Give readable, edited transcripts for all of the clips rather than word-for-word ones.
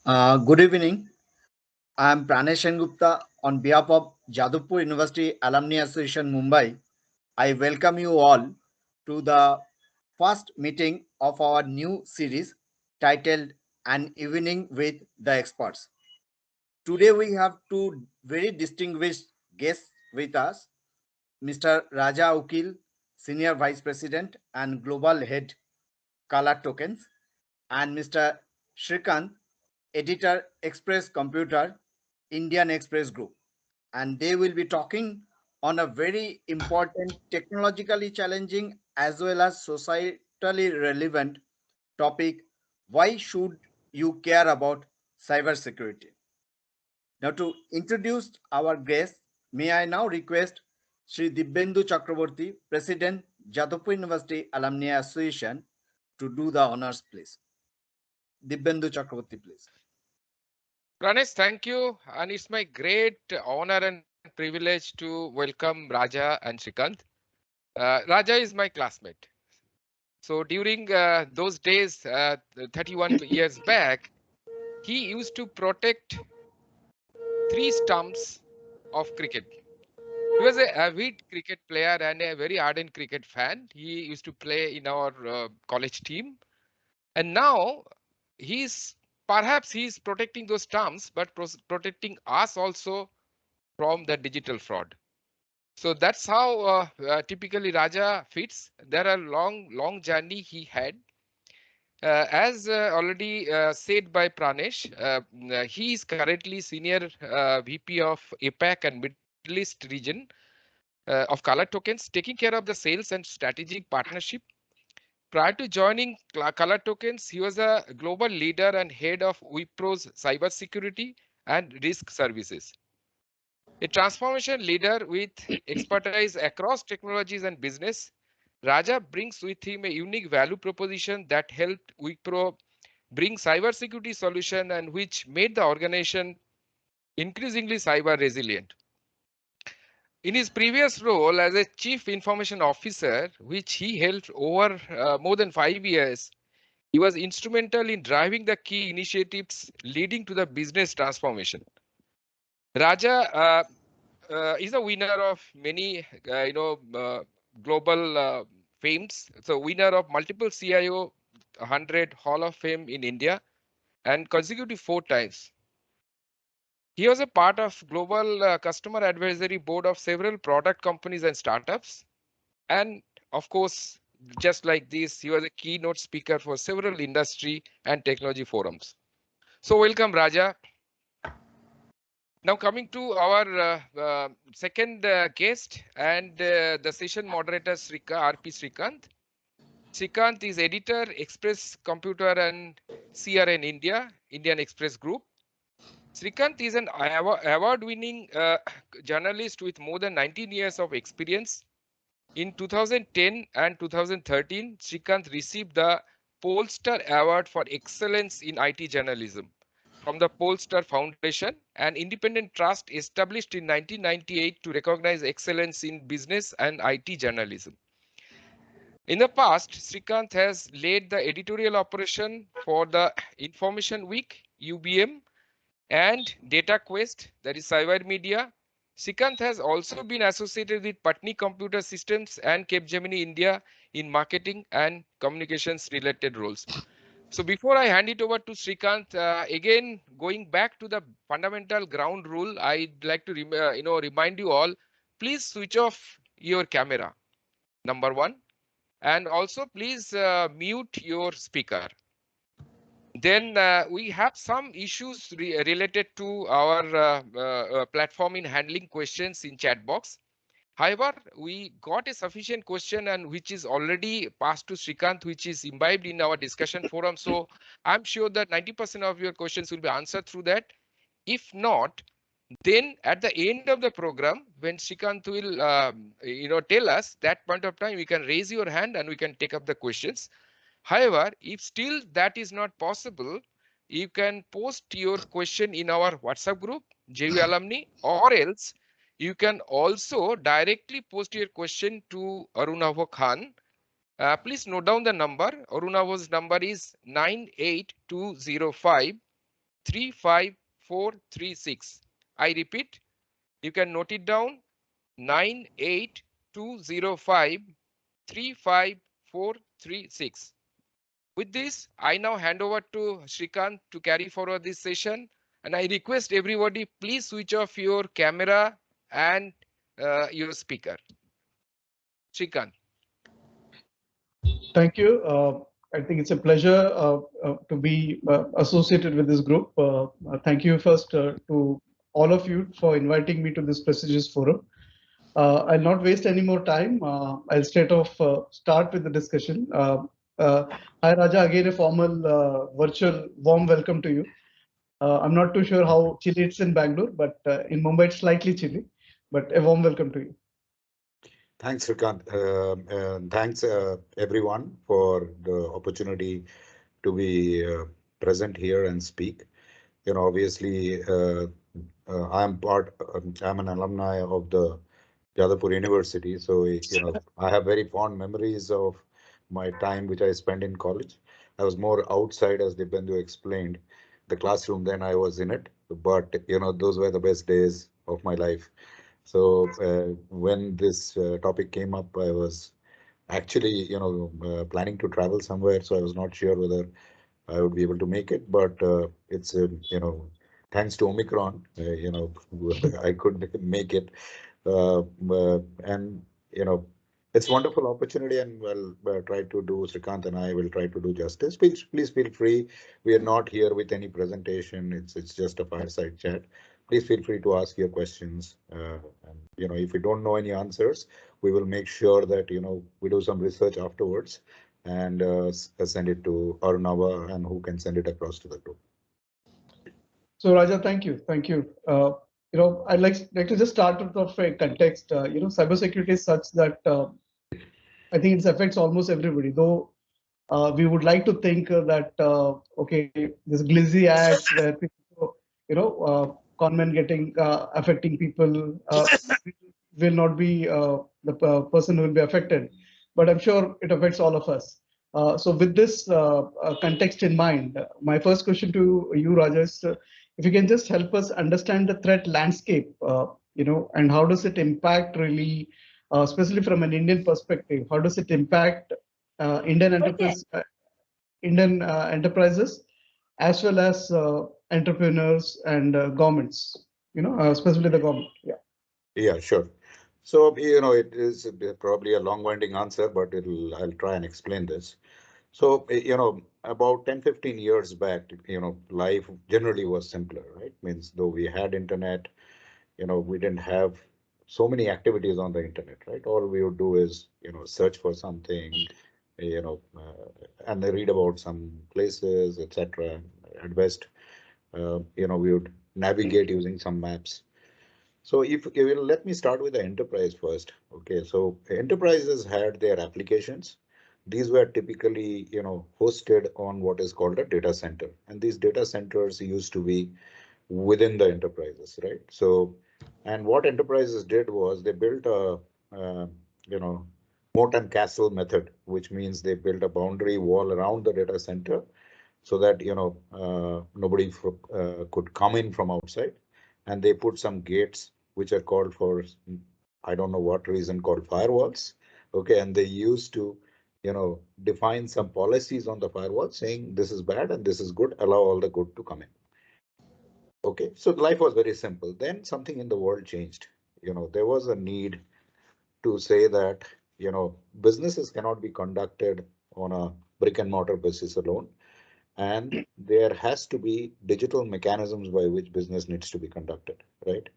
Good evening. I am Pranesh Gupta on behalf of Jadavpur University Alumni Association, Mumbai. I welcome you all to the first meeting of our new series titled An Evening with the Experts. Today we have two very distinguished guests with us, Mr. Raja Ukil, Senior Vice President and Global Head, ColorTokens, and Mr. Srikanth, Editor, Express Computer, Indian Express Group. And they will be talking on a very important, technologically challenging as well as societally relevant topic. Why should you care about cybersecurity? Now, to introduce our guest, may I now request Sri Dibyendu Chakraborty, President, Jadavpur University Alumni Association, to do the honors, please. Dibyendu Chakraborty, please. Pranesh, thank you. And it's my great honor and privilege to welcome Raja and Srikanth. Raja is my classmate. So during those days, 31 years back, he used to protect three stumps of cricket. He was a avid cricket player and a very ardent cricket fan. He used to play in our college team. And now he's perhaps he's protecting those stumps, but protecting us also from the digital fraud. So that's how typically Raja fits. There are long journey he had. As already said by Pranesh, he is currently senior VP of APAC and Middle East region of ColorTokens, taking care of the sales and strategic partnership. Prior to joining ColorTokens, he was a global leader and head of Wipro's cybersecurity and risk services. A transformation leader with expertise across technologies and business, Raja brings with him a unique value proposition that helped Wipro bring cybersecurity solution and which made the organization increasingly cyber resilient. In his previous role as a chief information officer, which he held over more than 5 years, he was instrumental in driving the key initiatives leading to the business transformation. Raja is a winner of many, global fames. So winner of multiple CIO 100 Hall of Fame in India and consecutive 4 times. He was a part of global customer advisory board of several product companies and startups. And of course, just like this, he was a keynote speaker for several industry and technology forums. So welcome, Raja. Now coming to our second guest and the session moderator RP Srikanth. Srikanth is editor, Express Computer and CRN India, Indian Express Group. Srikanth is an award-winning journalist with more than 19 years of experience. In 2010 and 2013, Srikanth received the Polestar Award for Excellence in IT Journalism from the Polestar Foundation, an independent trust established in 1998 to recognize excellence in business and IT journalism. In the past, Srikanth has led the editorial operation for the Information Week, UBM, and DataQuest, that is Cyber Media. Srikanth has also been associated with Patni Computer Systems and Capgemini India in marketing and communications related roles. So before I hand it over to Srikanth, again going back to the fundamental ground rule, I'd like to remind you all, please switch off your camera, number one, and also please mute your speaker. Then we have some issues related to our platform in handling questions in chat box. However, we got a sufficient question and which is already passed to Srikanth, which is imbibed in our discussion forum. So I'm sure that 90% of your questions will be answered through that. If not, then at the end of the program, when Srikanth will tell us that point of time, you can raise your hand and we can take up the questions. However, if still that is not possible, you can post your question in our WhatsApp group, JU Alumni, or else you can also directly post your question to Arunavo Khan. Please note down the number. Arunavo's number is 98205 35436. I repeat, you can note it down, 98205 35436. With this, I now hand over to Srikanth to carry forward this session. And I request everybody, please switch off your camera and your speaker. Srikanth. Thank you. I think it's a pleasure to be associated with this group. Thank you first to all of you for inviting me to this prestigious forum. I'll not waste any more time. I'll start with the discussion. Hi Raja, again a formal virtual warm welcome to you. I'm not too sure how chilly it's in Bangalore, but in Mumbai it's slightly chilly, but a warm welcome to you. Thanks, Srikanth. And thanks everyone for the opportunity to be present here and speak. You know, obviously, I'm an alumni of the Jadavpur University, so I have very fond memories of my time which I spent in college. I was more outside, as Dipendu explained, the classroom than I was in it. But those were the best days of my life. So when this topic came up, I was actually, planning to travel somewhere. So I was not sure whether I would be able to make it, but it's, thanks to Omicron, I could make it. And, it's a wonderful opportunity, and we'll try to do, Srikanth and I will try to do justice. Please feel free. We are not here with any presentation. It's just a fireside chat. Please feel free to ask your questions. And if we don't know any answers, we will make sure that we do some research afterwards and send it to Arunava, and who can send it across to the group. So Raja, thank you. I'd like to just start with a context. Cybersecurity is such that I think it affects almost everybody. Though we would like to think that okay, there's glizzy ads where people, conmen getting affecting people will not be the person who will be affected, but I'm sure it affects all of us. So with this context in mind, my first question to you, Raja, is if you can just help us understand the threat landscape, and how does it impact really, especially from an Indian perspective, how does it impact Indian enterprises as well as entrepreneurs and governments, especially the government. Yeah. Yeah, sure. So, it is probably a long-winding answer, but I'll try and explain this. So, about 10, 15 years back, life generally was simpler, right? Means though we had internet, we didn't have so many activities on the internet, right? All we would do is, search for something, and they read about some places, etc. At best, we would navigate using some maps. So if you will let me start with the enterprise first. Okay, so enterprises had their applications. These were typically, hosted on what is called a data center, and these data centers used to be within the enterprises, right? So, and what enterprises did was they built a, moat and castle method, which means they built a boundary wall around the data center so that, nobody could come in from outside, and they put some gates which are called for, I don't know what reason, called firewalls. Okay, and they used to, define some policies on the firewall saying this is bad and this is good, allow all the good to come in. Okay, so life was very simple. Then something in the world changed. There was a need to say that, businesses cannot be conducted on a brick and mortar basis alone. And there has to be digital mechanisms by which business needs to be conducted, right?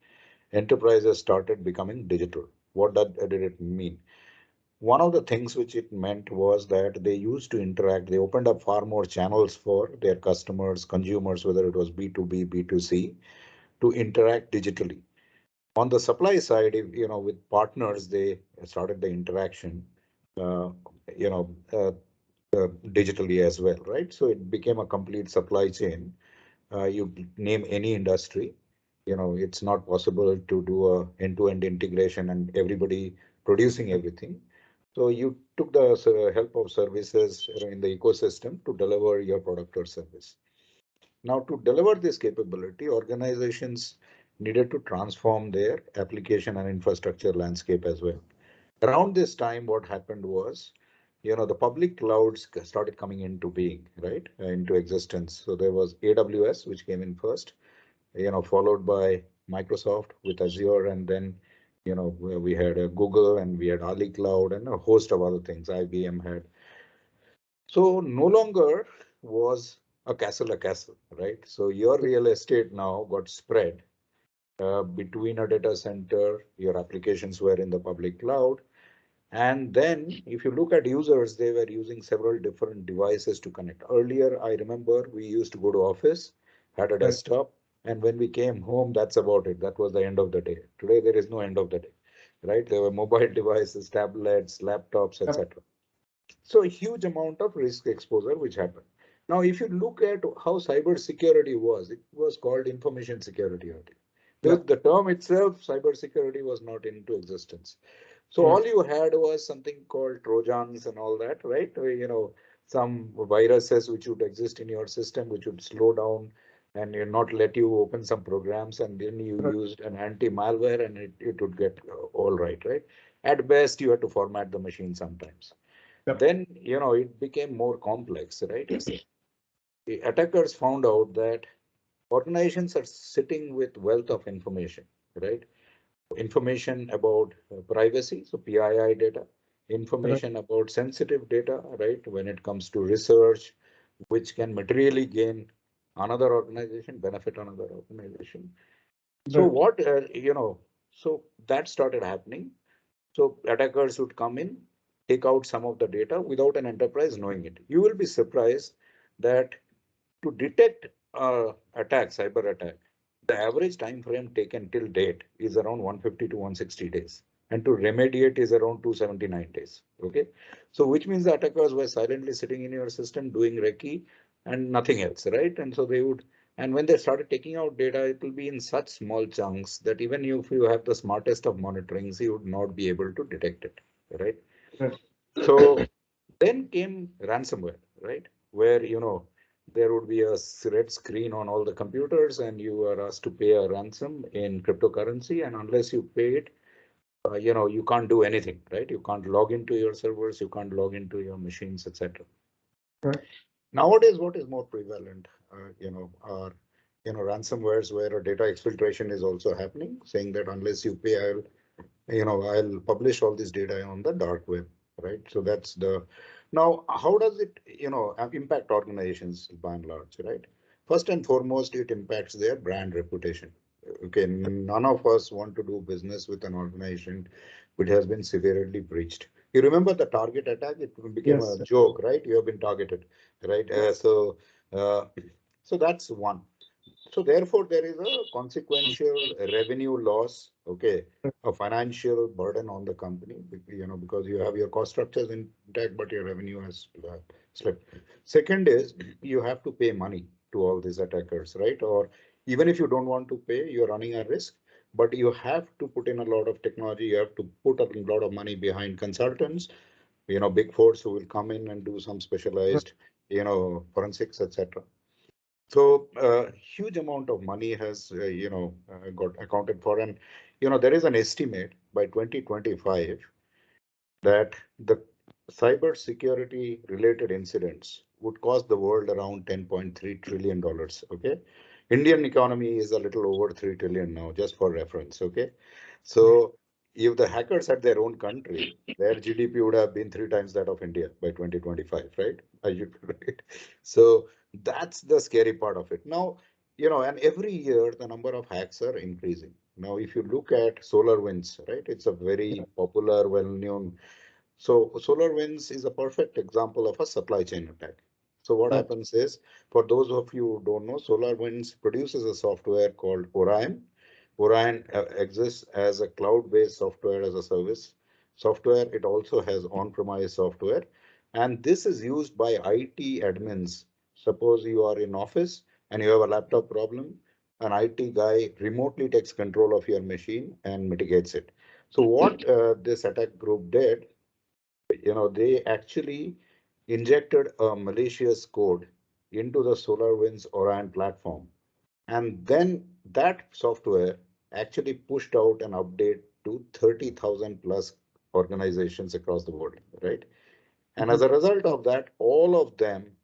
Enterprises started becoming digital. What did it mean? One of the things which it meant was that they used to interact. They opened up far more channels for their customers, consumers, whether it was B2B, B2C, to interact digitally. On the supply side, with partners, they started the interaction, you know, uh, digitally as well, right? So it became a complete supply chain. You name any industry, it's not possible to do a end-to-end integration and everybody producing everything. So you took the help of services in the ecosystem to deliver your product or service. Now, to deliver this capability, organizations needed to transform their application and infrastructure landscape as well. Around this time, what happened was, the public clouds started coming into being, right, into existence. So there was AWS, which came in first, followed by Microsoft with Azure, and then, we had Google, and we had Ali Cloud, and a host of other things IBM had. So no longer was a castle, right? So your real estate now got spread between a data center, your applications were in the public cloud. And then if you look at users, they were using several different devices to connect. Earlier, I remember we used to go to office, had a desktop, and when we came home, that's about it. That was the end of the day. Today, there is no end of the day, right? There were mobile devices, tablets, laptops, etc. So a huge amount of risk exposure which happened. Now, if you look at how cybersecurity was, it was called information security earlier. The term itself, cybersecurity, was not into existence. So all you had was something called Trojans and all that, right? Some viruses which would exist in your system, which would slow down and not let you open some programs, and then you used an anti-malware and it would get all right, right? At best, you had to format the machine sometimes. Then, it became more complex, right? The attackers found out that organizations are sitting with wealth of information, right? Information about privacy, so PII data, information about sensitive data, right? When it comes to research, which can materially gain another organization, benefit another organization. So what, so that started happening. So attackers would come in, take out some of the data without an enterprise knowing it. You will be surprised that to detect attack, cyber attack, the average time frame taken till date is around 150 to 160 days. And to remediate is around 279 days. Okay. So which means the attackers were silently sitting in your system doing recce and nothing else, right? And so they would, and when they started taking out data, it will be in such small chunks that even if you have the smartest of monitorings, you would not be able to detect it, right? So then came ransomware, right? Where, there would be a red screen on all the computers and you are asked to pay a ransom in cryptocurrency. And unless you pay it, you can't do anything, right? You can't log into your servers, you can't log into your machines, etc. Nowadays, what is more prevalent, are, ransomwares where data exfiltration is also happening, saying that unless you pay, I'll publish all this data on the dark web, right? So that's the, now, how does it, impact organizations by and large, right? First and foremost, it impacts their brand reputation. Okay, none of us want to do business with an organization which has been severely breached. You remember the target attack? It became a joke, right? You have been targeted, right? So that's one. So therefore, there is a consequential revenue loss, okay, a financial burden on the company, because you have your cost structures intact, but your revenue has slipped. Second is you have to pay money to all these attackers, right? Or even if you don't want to pay, you're running a risk, but you have to put in a lot of technology. You have to put a lot of money behind consultants, big fours who will come in and do some specialized, forensics, etc. So huge amount of money has, got accounted for. And, there is an estimate by 2025 that the cyber security related incidents would cost the world around $10.3 trillion. Okay. Indian economy is a little over 3 trillion now, just for reference. Okay. So if the hackers had their own country, their GDP would have been 3 times that of India by 2025, right? Right? So that's the scary part of it. Now, and every year the number of hacks are increasing. Now, if you look at SolarWinds, right, it's a very popular, well-known. So SolarWinds is a perfect example of a supply chain attack. So what happens is, for those of you who don't know, SolarWinds produces a software called Orion. Orion exists as a cloud-based software as a service software. It also has on-premise software, and this is used by IT admins. Suppose you are in office and you have a laptop problem, an IT guy remotely takes control of your machine and mitigates it. So what this attack group did, they actually injected a malicious code into the SolarWinds Orion platform. And then that software actually pushed out an update to 30,000 plus organizations across the world, right? And as a result of that, all of them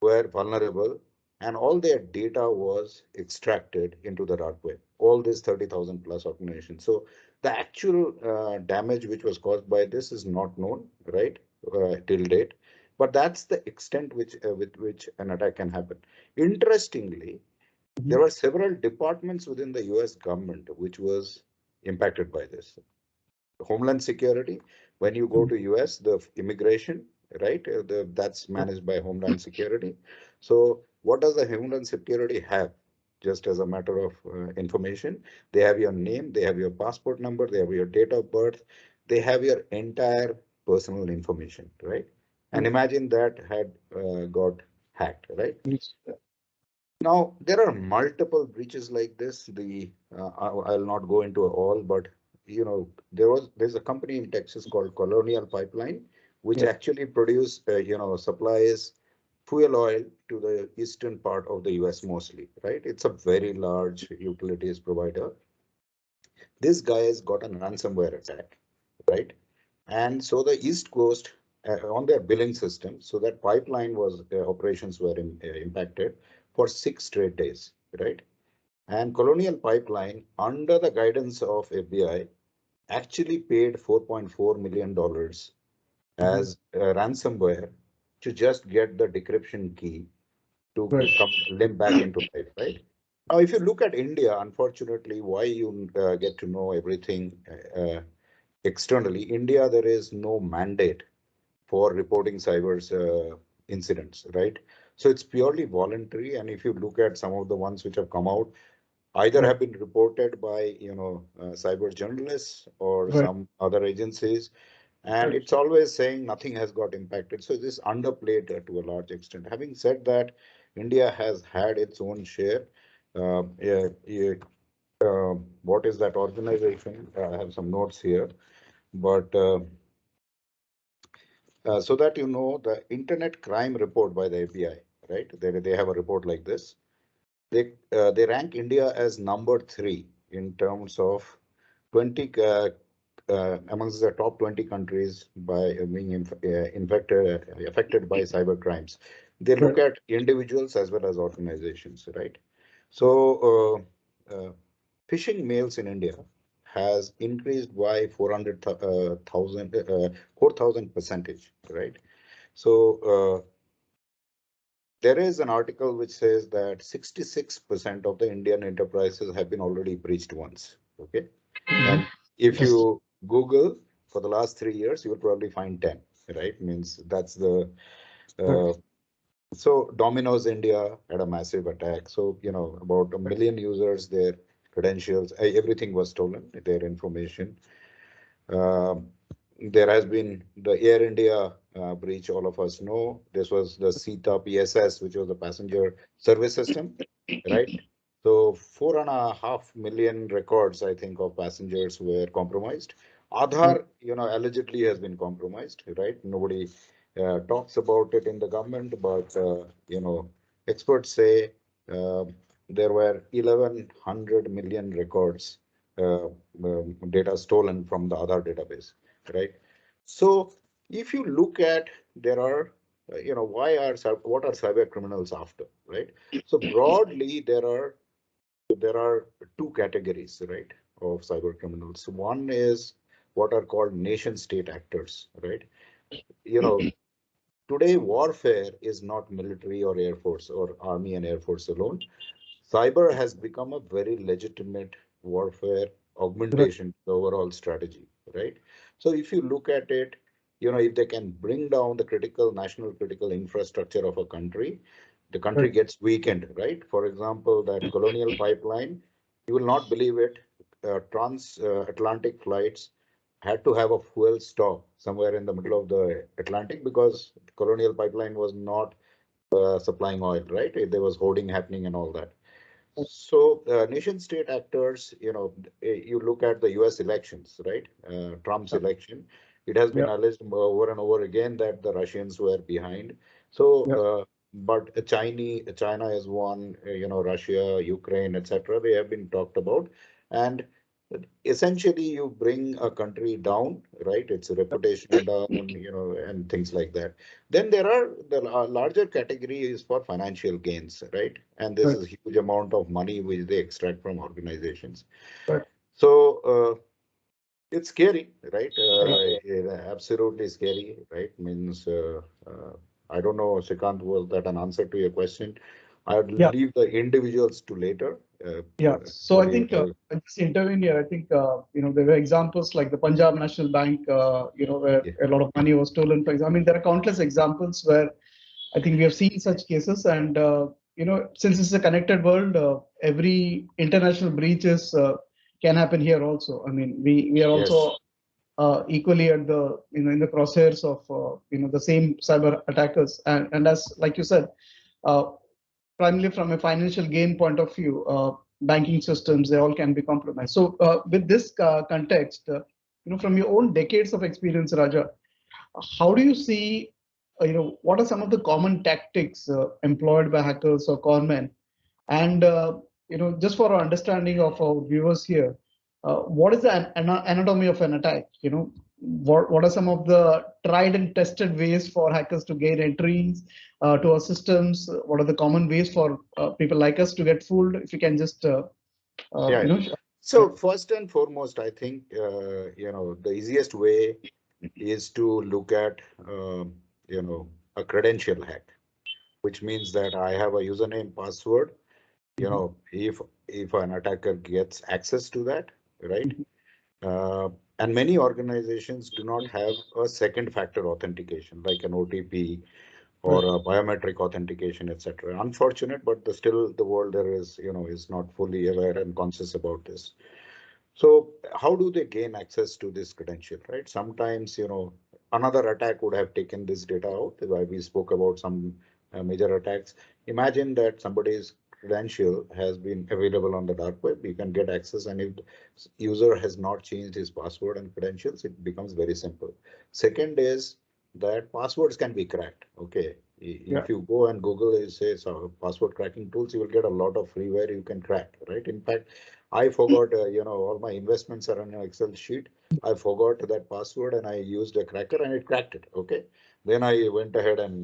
were vulnerable and all their data was extracted into the dark web, all these 30,000 plus organizations. So the actual damage which was caused by this is not known, right, till date. But that's the extent with which an attack can happen. Interestingly, there were several departments within the US government which was impacted by this. Homeland Security, when you go to US, the immigration, right, that's managed by Homeland Security. So what does the Homeland Security have? Just as a matter of information, they have your name, they have your passport number, they have your date of birth, they have your entire personal information, right? And imagine that had got hacked, right? Now, there are multiple breaches like this. I'll not go into all, but there's a company in Texas called Colonial Pipeline, which actually supplies fuel oil to the eastern part of the US mostly, right? It's a very large utilities provider. This guy has got a ransomware attack, right? And so the East Coast on their billing system, so that pipeline was operations were impacted for 6 straight days, right? And Colonial Pipeline, under the guidance of FBI, actually paid $4.4 million as ransomware to just get the decryption key to come limp back into life, right? Now, if you look at India, unfortunately, why you get to know everything externally, India, there is no mandate for reporting cyber incidents, right? So it's purely voluntary. And if you look at some of the ones which have come out, either have been reported by, cyber journalists or some other agencies. And it's always saying nothing has got impacted. So this underplayed to a large extent. Having said that, India has had its own share. What is that organization? I have some notes here, but so that the Internet Crime Report by the FBI, right? They have a report like this. They rank India as number 3 in terms of 20 amongst the top 20 countries by being affected by cyber crimes. They look at individuals as well as organizations, right? So phishing mails in India has increased by 4,000%, right? So there is an article which says that 66% of the Indian enterprises have been already breached once. Okay. And if you Google for the last 3 years, you will probably find 10, right? Means that's the, so Domino's India had a massive attack. So, about 1 million users, their credentials, everything was stolen, their information. There has been the Air India breach, all of us know. This was the SITA PSS, which was the passenger service system, right? So 4.5 million records, I think, of passengers were compromised. Aadhaar, allegedly has been compromised, right? Nobody talks about it in the government, but, experts say there were 1,100 million records data stolen from the Aadhaar database, right? So if you look at, there are, what are cyber criminals after, right? So broadly, there are 2 categories, right, of cyber criminals. One is what are called nation state actors, right? Today warfare is not military or air force or army and air force alone. Cyber has become a very legitimate warfare augmentation to the overall strategy, right? So if you look at it, if they can bring down the national critical infrastructure of a country, the country gets weakened, right? For example, that Colonial Pipeline, you will not believe it, trans-Atlantic flights had to have a fuel stop somewhere in the middle of the Atlantic because Colonial Pipeline was not supplying oil, right? There was hoarding happening and all that. So nation state actors, you look at the US elections, right? Trump's election, it has been alleged over and over again that the Russians were behind. So but China is one, Russia, Ukraine, etc. They have been talked about, and essentially you bring a country down, right? Its reputation down, and things like that. Then there are the larger category is for financial gains, right? And this is huge amount of money which they extract from organizations. Right. So it's scary, right? Absolutely scary, right? Means I don't know, Srikanth, was that an answer to your question? I'd Yeah. leave the individuals to later. Yeah. So I think I just intervene here. I think there were examples like the Punjab National Bank, where a lot of money was stolen. For example, I mean, there are countless examples where I think we have seen such cases, and since it's a connected world, every international breaches can happen here also. I mean, we are also equally at the in the crosshairs of the same cyber attackers, and as like you said, primarily from a financial gain point of view, banking systems, they all can be compromised. So with this context, from your own decades of experience, Raja, how do you see, what are some of the common tactics employed by hackers or conmen? And, just for our understanding of our viewers here, what is the anatomy of an attack? What are some of the tried and tested ways for hackers to gain entries to our systems? What are the common ways for people like us to get fooled? If you can just, So first and foremost, I think, the easiest way is to look at, a credential hack, which means that I have a username, password. If an attacker gets access to that, right? And many organizations do not have a second factor authentication like an OTP or a biometric authentication, etc. Unfortunate, but still the world there is not fully aware and conscious about this. So how do they gain access to this credential, right? Sometimes, another attack would have taken this data out. Why we spoke about some major attacks. Imagine that somebody's credential has been available on the dark web. You can get access, and if user has not changed his password and credentials, it becomes very simple. Second is that passwords can be cracked. Okay. If you go and Google it says password cracking tools, you will get a lot of freeware you can crack, right? In fact, I forgot, all my investments are on an Excel sheet. I forgot that password and I used a cracker and it cracked it. Okay. Then I went ahead and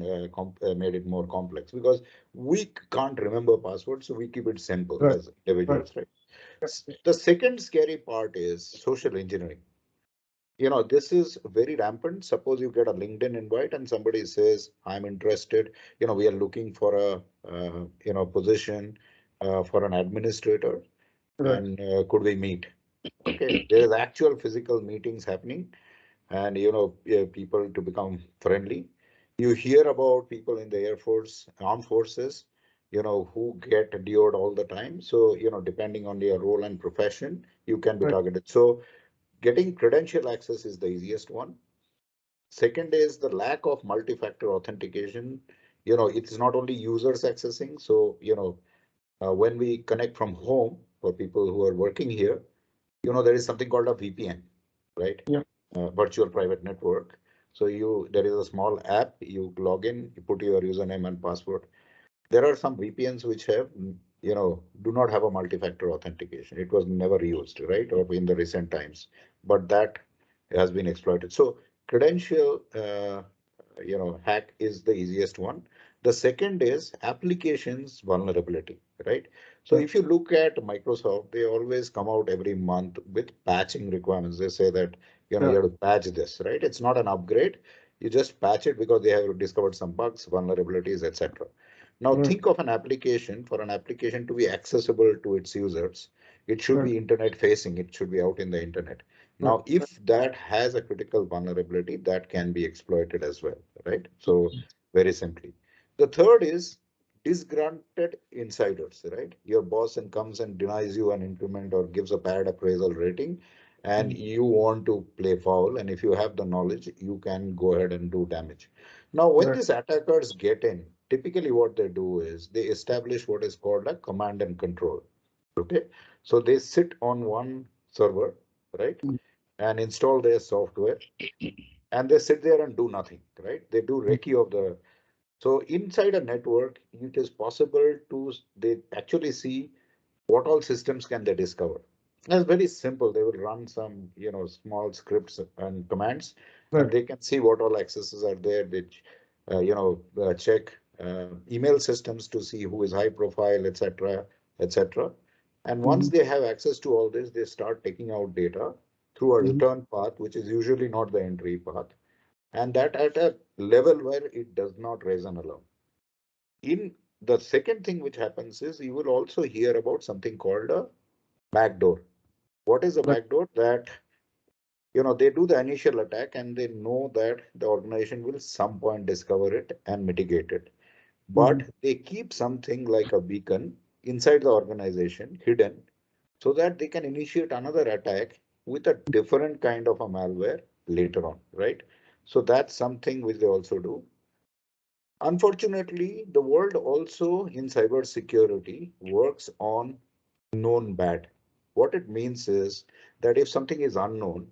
made it more complex because we can't remember passwords, so we keep it simple as individuals, right? The second scary part is social engineering. This is very rampant. Suppose you get a LinkedIn invite and somebody says, I'm interested, we are looking for a, position for an administrator. And could we meet? Okay, there is actual physical meetings happening, and people to become friendly. You hear about people in the Air Force, armed forces, who get DO'd all the time. So depending on your role and profession, you can be targeted. So getting credential access is the easiest one. Second is the lack of multi-factor authentication. It's not only users accessing. So when we connect from home for people who are working here, there is something called a VPN, right? Virtual private network. So there is a small app, you log in, you put your username and password. There are some VPNs which have, do not have a multi-factor authentication. It was never used, right? Or in the recent times, but that has been exploited. So credential, hack is the easiest one. The second is applications vulnerability, right? So if you look at Microsoft, they always come out every month with patching requirements. They say that, you have to patch this, right? It's not an upgrade. You just patch it because they have discovered some bugs, vulnerabilities, etc. Now think of an application. For an application to be accessible to its users, it should be internet facing. It should be out in the internet. Now, if that has a critical vulnerability, that can be exploited as well, right? So very simply. The third is disgruntled insiders, right? Your boss comes and denies you an increment or gives a bad appraisal rating, and you want to play foul. And if you have the knowledge, you can go ahead and do damage. Now, when these attackers get in, typically what they do is they establish what is called a command and control. Okay, so they sit on one server, right, and install their software, and they sit there and do nothing, right? They do recce of the So inside a network, it is possible to they actually see what all systems can they discover. It's very simple. They will run some, small scripts and commands, and Right. they can see what all accesses are there. Which, check email systems to see who is high profile, etc., etc. And once they have access to all this, they start taking out data through a return path, which is usually not the entry path, and that at a level where it does not raise an alarm. In the second thing which happens is you will also hear about something called a backdoor. What is a backdoor? That they do the initial attack and they know that the organization will some point discover it and mitigate it. But they keep something like a beacon inside the organization hidden so that they can initiate another attack with a different kind of a malware later on, right? So that's something which they also do. Unfortunately, the world also in cybersecurity works on known bad. What it means is that if something is unknown,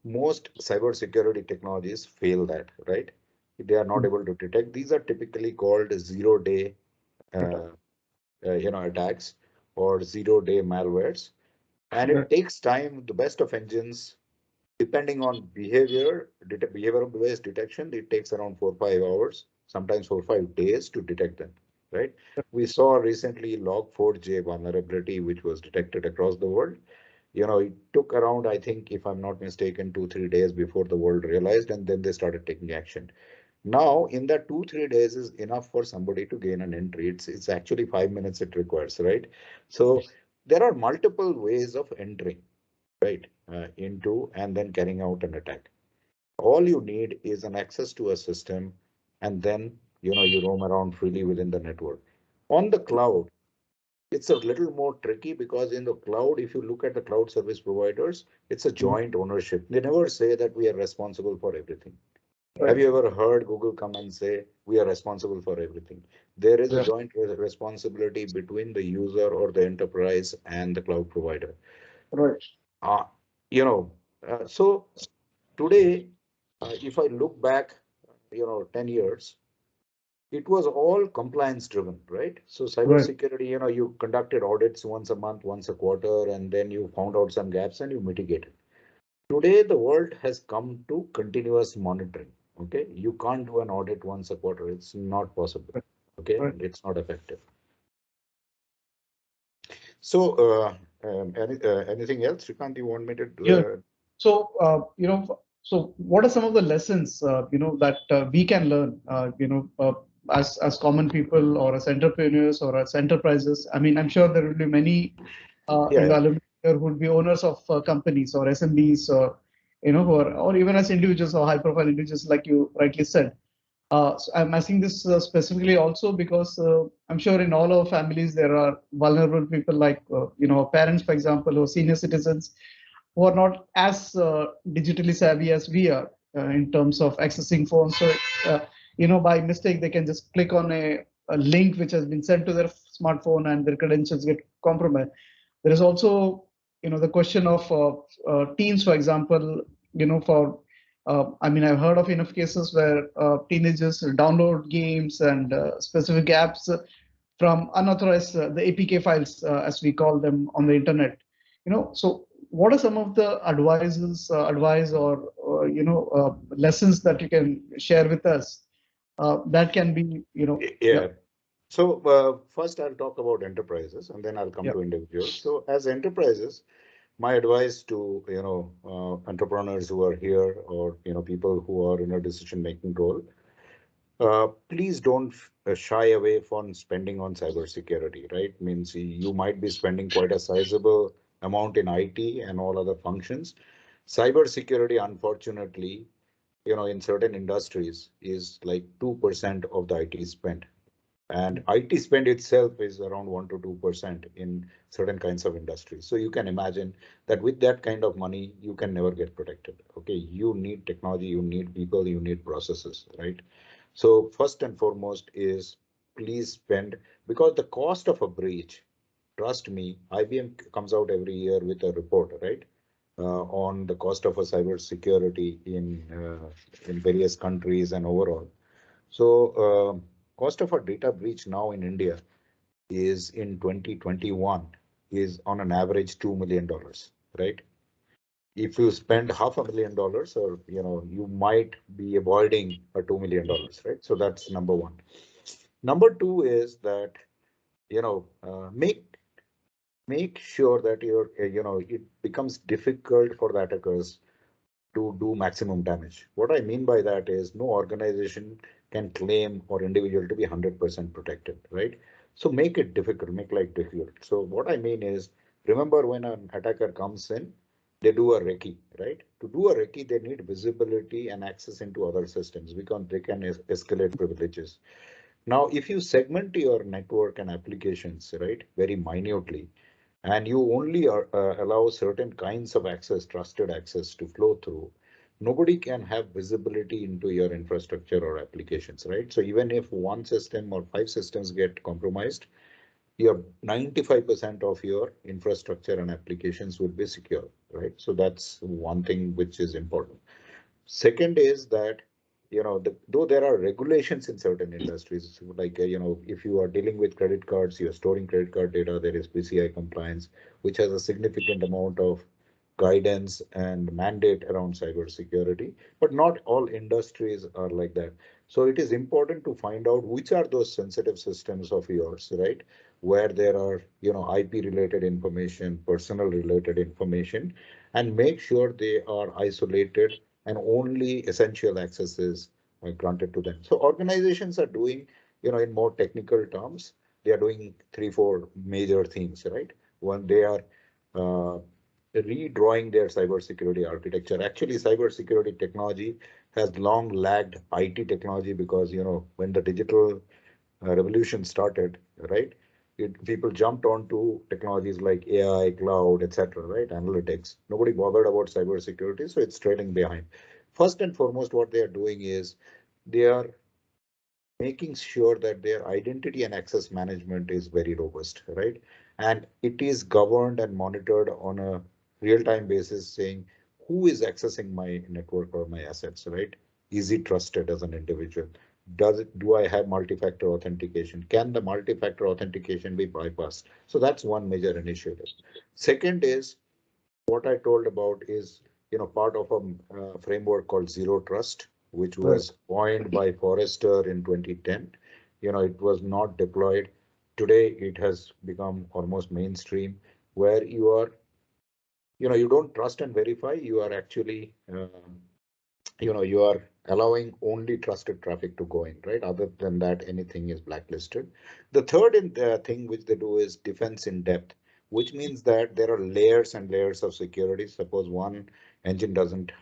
most cybersecurity technologies fail that, right? They are not able to detect. These are typically called zero-day, attacks or zero-day malwares. And it takes time. The best of engines, depending on behavioral-based detection, it takes around 4 or 5 hours, sometimes 4 or 5 days to detect them, right? We saw recently Log4j vulnerability, which was detected across the world. It took around, I think, if I'm not mistaken, 2 or 3 days before the world realized, and then they started taking action. Now, in that 2 or 3 days is enough for somebody to gain an entry. It's actually 5 minutes it requires, right? So there are multiple ways of entering, right, into and then carrying out an attack. All you need is an access to a system, and then you roam around freely within the network. On the cloud, it's a little more tricky because in the cloud, if you look at the cloud service providers, it's a joint ownership. They never say that we are responsible for everything. Have you ever heard Google come and say we are responsible for everything? There is a joint responsibility between the user or the enterprise and the cloud provider. Right. Uh, you know, so today, if I look back, 10 years, it was all compliance driven, right? So cybersecurity, you conducted audits once a month, once a quarter, and then you found out some gaps and you mitigated. Today, the world has come to continuous monitoring. Okay, you can't do an audit once a quarter. It's not possible. Okay, it's not effective. So, anything else, Srikanth, you want me to do? Yeah. So, so what are some of the lessons, that we can learn, as common people or as entrepreneurs or as enterprises? I mean, I'm sure there will be many in the alumni here who would be owners of companies or SMBs or, who are, or even as individuals or high profile individuals, like you rightly said. So I'm asking this specifically also because I'm sure in all our families there are vulnerable people like parents, for example, or senior citizens who are not as digitally savvy as we are in terms of accessing phones. So by mistake they can just click on a link which has been sent to their smartphone and their credentials get compromised. There is also the question of teens, for example, for I mean, I've heard of enough cases where teenagers download games and specific apps from unauthorized, the APK files, as we call them on the internet. So what are some of the advice or lessons that you can share with us that can be, Yeah. So first I'll talk about enterprises and then I'll come to individuals. So as enterprises, my advice to entrepreneurs who are here or people who are in a decision-making role, please don't shy away from spending on cybersecurity. Right? Means you might be spending quite a sizable amount in IT and all other functions. Cybersecurity, unfortunately, in certain industries, is like 2% of the IT spend. And IT spend itself is around 1 to 2% in certain kinds of industries. So you can imagine that with that kind of money, you can never get protected. Okay, you need technology, you need people, you need processes, right? So first and foremost is please spend, because the cost of a breach, trust me, IBM comes out every year with a report, right? On the cost of a cyber security in various countries and overall. So cost of a data breach now in India is in 2021 is on an average $2 million, right? If you spend $500,000 or, you might be avoiding a $2 million, right? So that's number one. Number two is that, make sure that it becomes difficult for the attackers to do maximum damage. What I mean by that is no organization can claim or individual to be 100% protected, right? So make it difficult, make life difficult. So what I mean is, remember when an attacker comes in, they do a recce, right? To do a recce, they need visibility and access into other systems because they can escalate privileges. Now, if you segment your network and applications, right, very minutely, and you only allow certain kinds of access, trusted access to flow through, nobody can have visibility into your infrastructure or applications, right? So even if one system or 5 systems get compromised, your 95% of your infrastructure and applications will be secure, right? So that's one thing which is important. Second is that, though there are regulations in certain industries, like, if you are dealing with credit cards, you're storing credit card data, there is PCI compliance, which has a significant amount of guidance and mandate around cybersecurity, but not all industries are like that. So it is important to find out which are those sensitive systems of yours, right? Where there are, IP related information, personal related information, and make sure they are isolated and only essential access is granted to them. So organizations are doing, in more technical terms, they are doing 3-4 major things, right? One, they are redrawing their cybersecurity architecture. Actually, cybersecurity technology has long lagged IT technology because, when the digital revolution started, right? People jumped onto technologies like AI, cloud, etc., right? Analytics. Nobody bothered about cybersecurity, so it's trailing behind. First and foremost, what they are doing is they are making sure that their identity and access management is very robust, right? And it is governed and monitored on a real-time basis, saying who is accessing my network or my assets, right? Is it trusted as an individual? Do I have multi-factor authentication? Can the multi-factor authentication be bypassed? So that's one major initiative. Second is what I told about is, part of a framework called Zero Trust, which was coined by Forrester in 2010. It was not deployed. Today, it has become almost mainstream, where you don't trust and verify. You are actually, you are allowing only trusted traffic to go in, right? Other than that, anything is blacklisted. The third thing which they do is defense in depth, which means that there are layers and layers of security. Suppose one engine doesn't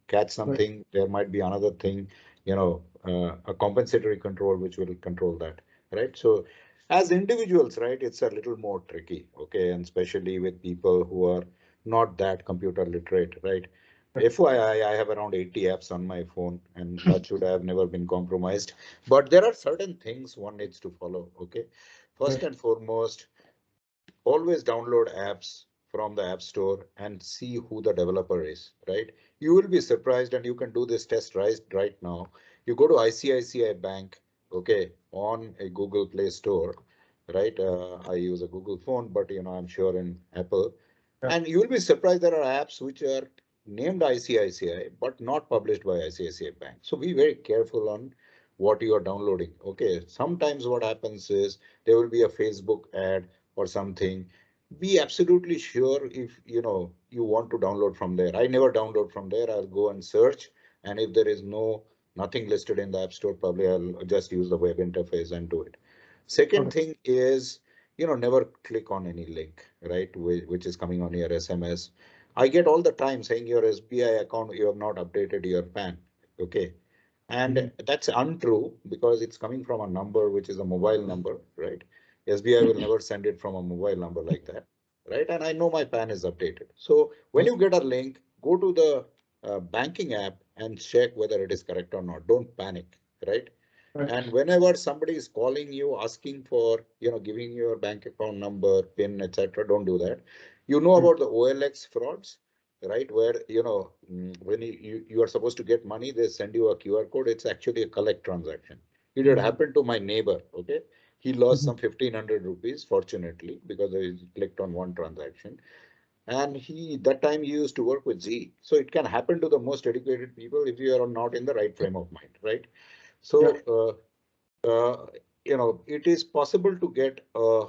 catch something, there might be another thing, a compensatory control which will control that, right? So as individuals, right, it's a little more tricky, okay, and especially with people who are not that computer literate, right? FYI, I have around 80 apps on my phone, and that should have never been compromised. But there are certain things one needs to follow. Okay, first and foremost, always download apps from the App Store and see who the developer is. Right, you will be surprised, and you can do this test right now. You go to ICICI Bank, okay, on a Google Play Store, right? I use a Google phone, but I'm sure in Apple. And you will be surprised there are apps which are named ICICI but not published by ICICI Bank. So be very careful on what you are downloading. Okay, sometimes what happens is there will be a Facebook ad or something. Be absolutely sure if you want to download from there. I never download from there. I'll go and search, and if there is nothing listed in the App Store, probably I'll just use the web interface and do it. Second thing is, never click on any link, right, which is coming on your SMS. I get all the time saying your SBI account, you have not updated your PAN. Okay. And that's untrue because it's coming from a number which is a mobile number, right? SBI will never send it from a mobile number like that, right? And I know my PAN is updated. So when you get a link, go to the banking app and check whether it is correct or not. Don't panic, right? And whenever somebody is calling you, asking for, giving your bank account number, PIN, etc., don't do that. You know about the OLX frauds. right? Where, when you are supposed to get money, they send you a QR code. It's actually a collect transaction. It had happened to my neighbor. Okay. He lost some 1,500 rupees, fortunately, because he clicked on one transaction. And that time he used to work with Z. So it can happen to the most educated people if you are not in the right frame of mind, right? So, it is possible to get a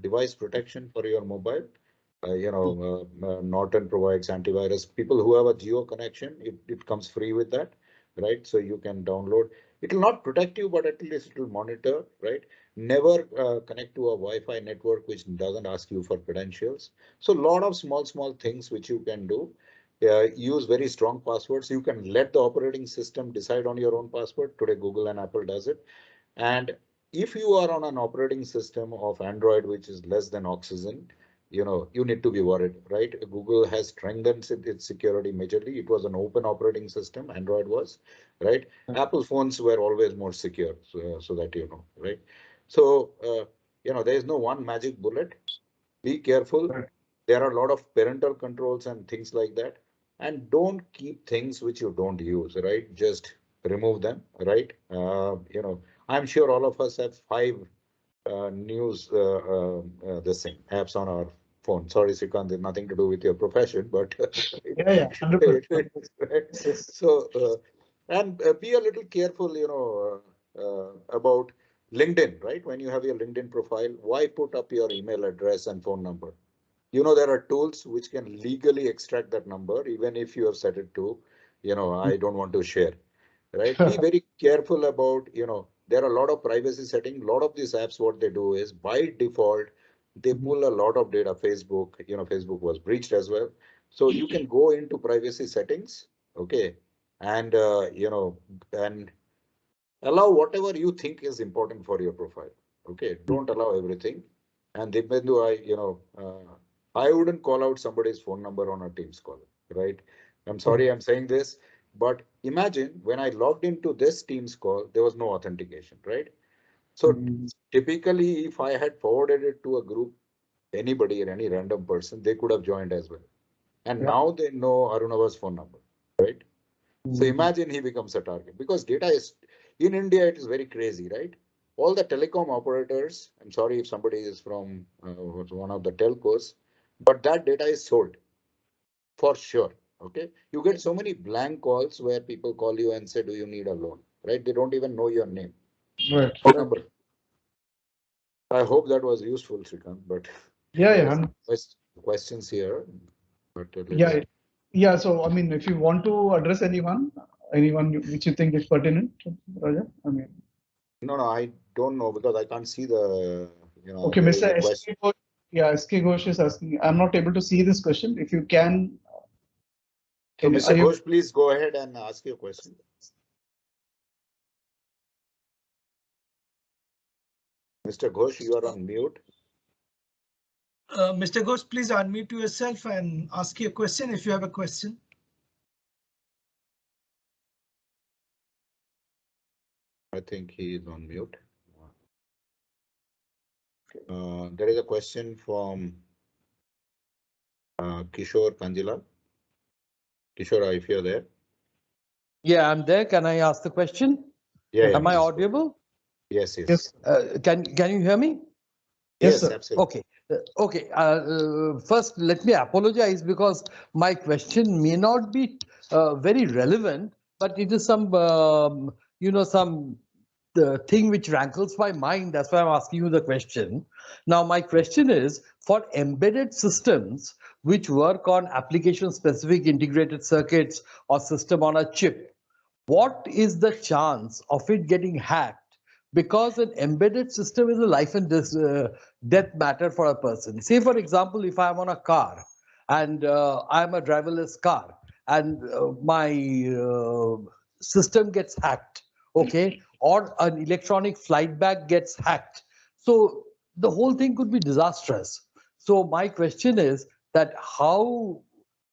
device protection for your mobile. Norton provides antivirus. People who have a Geo connection, it comes free with that, right? So you can download. It will not protect you, but at least it will monitor, right? Never connect to a Wi-Fi network which doesn't ask you for credentials. So a lot of small things which you can do. Use very strong passwords. You can let the operating system decide on your own password. Today, Google and Apple does it. And if you are on an operating system of Android, which is less than Oxygen, you need to be worried, right? Google has strengthened its security majorly. It was an open operating system, Android was, right? Apple phones were always more secure, so that right? So, there is no one magic bullet. Be careful. There are a lot of parental controls and things like that. And don't keep things which you don't use, right? Just remove them, right? I'm sure all of us have 5 news this thing apps on our phone. Sorry, Srikanth, it's nothing to do with your profession, but Yeah, 100%. so and be a little careful, about LinkedIn, right? When you have your LinkedIn profile, why put up your email address and phone number? There are tools which can legally extract that number, even if you have set it to, I don't want to share, right? Be very careful about, there are a lot of privacy settings. A lot of these apps, what they do is by default, they pull a lot of data. Facebook was breached as well. So you can go into privacy settings, okay, and, and allow whatever you think is important for your profile. Okay, don't allow everything. And Dipendu, I wouldn't call out somebody's phone number on a Teams call, right? I'm sorry I'm saying this, but imagine when I logged into this Teams call, there was no authentication, right? So typically, if I had forwarded it to a group, anybody or any random person, they could have joined as well. And now they know Arunava's phone number, right? So imagine he becomes a target because data is in India, it is very crazy, right? All the telecom operators, I'm sorry if somebody is from one of the telcos, but that data is sold for sure. Okay. You get so many blank calls where people call you and say, do you need a loan? Right? They don't even know your name. Right. Phone number. I hope that was useful, Srikanth, but Yeah. questions here. But Yeah. So, I mean, if you want to address anyone which you think is pertinent, Raja, I mean. No, I don't know because I can't see the, Okay, there is Mr. a question. SK Ghosh, SK Ghosh is asking. I'm not able to see this question. If you can. So, Mr. Ghosh, please go ahead and ask your question. Mr. Ghosh, you are on mute. Mr. Ghosh, please unmute yourself and ask your question if you have a question. I think he is on mute. There is a question from Kishore Kanjila. Kishore, if you're there. Yeah, I'm there. Can I ask the question? Yeah. Am I audible? Yes. Can you hear me? Yes, absolutely. Okay. First, let me apologize because my question may not be very relevant, but it is some thing which rankles my mind. That's why I'm asking you the question. Now, my question is for embedded systems which work on application-specific integrated circuits or system on a chip. What is the chance of it getting hacked? Because an embedded system is a life and death matter for a person. Say, for example, if I'm on a car and I'm a driverless car and my system gets hacked, okay, or an electronic flight bag gets hacked. So the whole thing could be disastrous. So my question is that how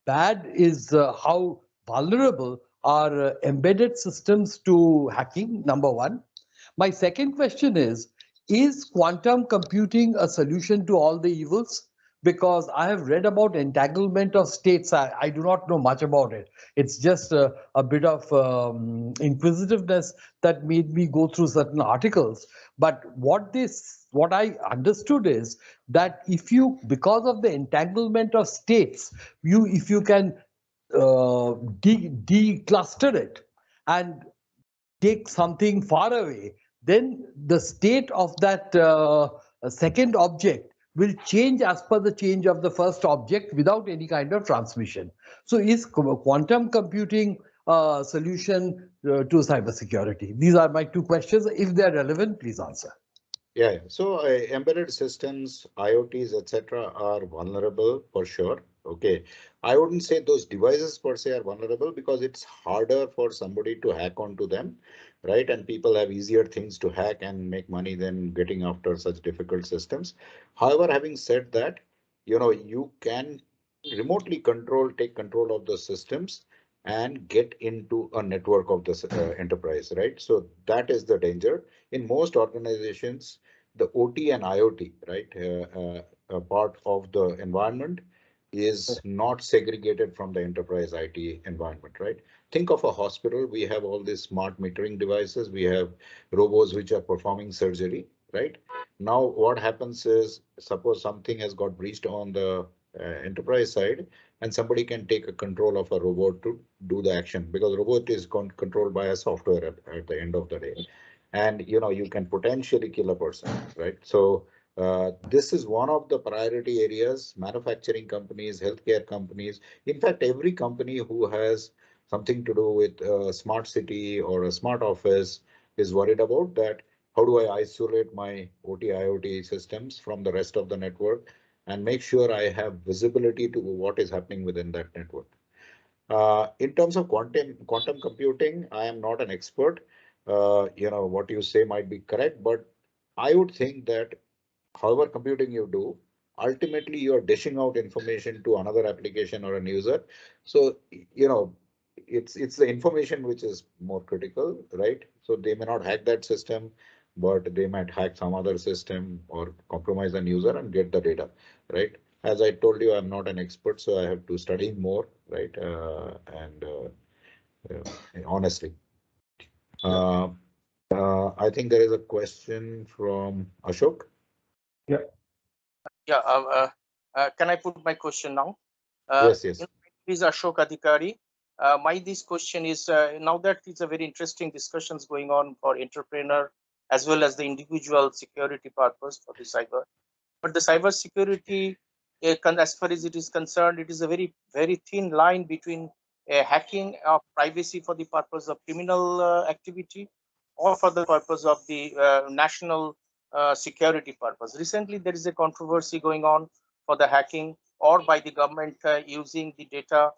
bad is, how vulnerable are embedded systems to hacking, number one. My second question is quantum computing a solution to all the evils? because I have read about entanglement of states. I do not know much about it. It's just a bit of inquisitiveness that made me go through certain articles. But what I understood is that if you, because of the entanglement of states, if you can decluster it and take something far away, then the state of that second object will change as per the change of the first object without any kind of transmission. So is quantum computing a solution to cybersecurity? These are my two questions. If they're relevant, please answer. Yeah. So embedded systems, IoTs, etc., are vulnerable for sure. Okay. I wouldn't say those devices per se are vulnerable because it's harder for somebody to hack onto them, right? And people have easier things to hack and make money than getting after such difficult systems. However, having said that, you can remotely take control of the systems and get into a network of the enterprise, right? So that is the danger. In most organizations, the OT and IoT, right, a part of the environment is not segregated from the enterprise IT environment, right? Think of a hospital. We have all these smart metering devices. We have robots which are performing surgery, right? Now, what happens is, suppose something has got breached on the enterprise side, and somebody can take a control of a robot to do the action, because robot is controlled by a software at the end of the day. And you can potentially kill a person, right? So this is one of the priority areas. Manufacturing companies, healthcare companies, in fact, every company who has something to do with a smart city or a smart office is worried about that. How do I isolate my OT IoT systems from the rest of the network and make sure I have visibility to what is happening within that network? In terms of quantum computing, I am not an expert. What you say might be correct, but I would think that however computing you do, ultimately you're dishing out information to another application or a user. So, it's the information which is more critical, right? So they may not hack that system, but they might hack some other system or compromise an user and get the data, right? As I told you, I'm not an expert, so I have to study more, right? Honestly, I think there is a question from Ashok. Yeah. Yeah. Can I put my question now? Yes. This is Ashok Adhikari. This question is now that it's a very interesting discussions going on for entrepreneur as well as the individual security purpose for the cyber. But the cyber security, as far as it is concerned, it is a very, very thin line between hacking of privacy for the purpose of criminal activity or for the purpose of the national security purpose. Recently, there is a controversy going on for the hacking or by the government using the data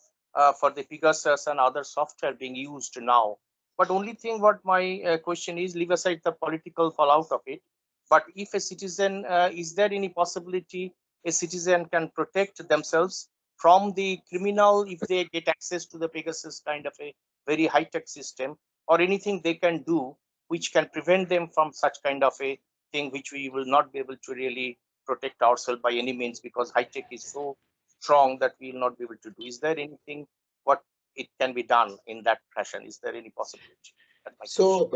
for the Pegasus and other software being used now. But only thing what my question is, leave aside the political fallout of it. But if a citizen, is there any possibility a citizen can protect themselves from the criminal if they get access to the Pegasus kind of a very high-tech system, or anything they can do which can prevent them from such kind of a thing which we will not be able to really protect ourselves by any means, because high-tech is so strong that we will not be able to do. Is there anything what it can be done in that fashion? Is there any possibility? So,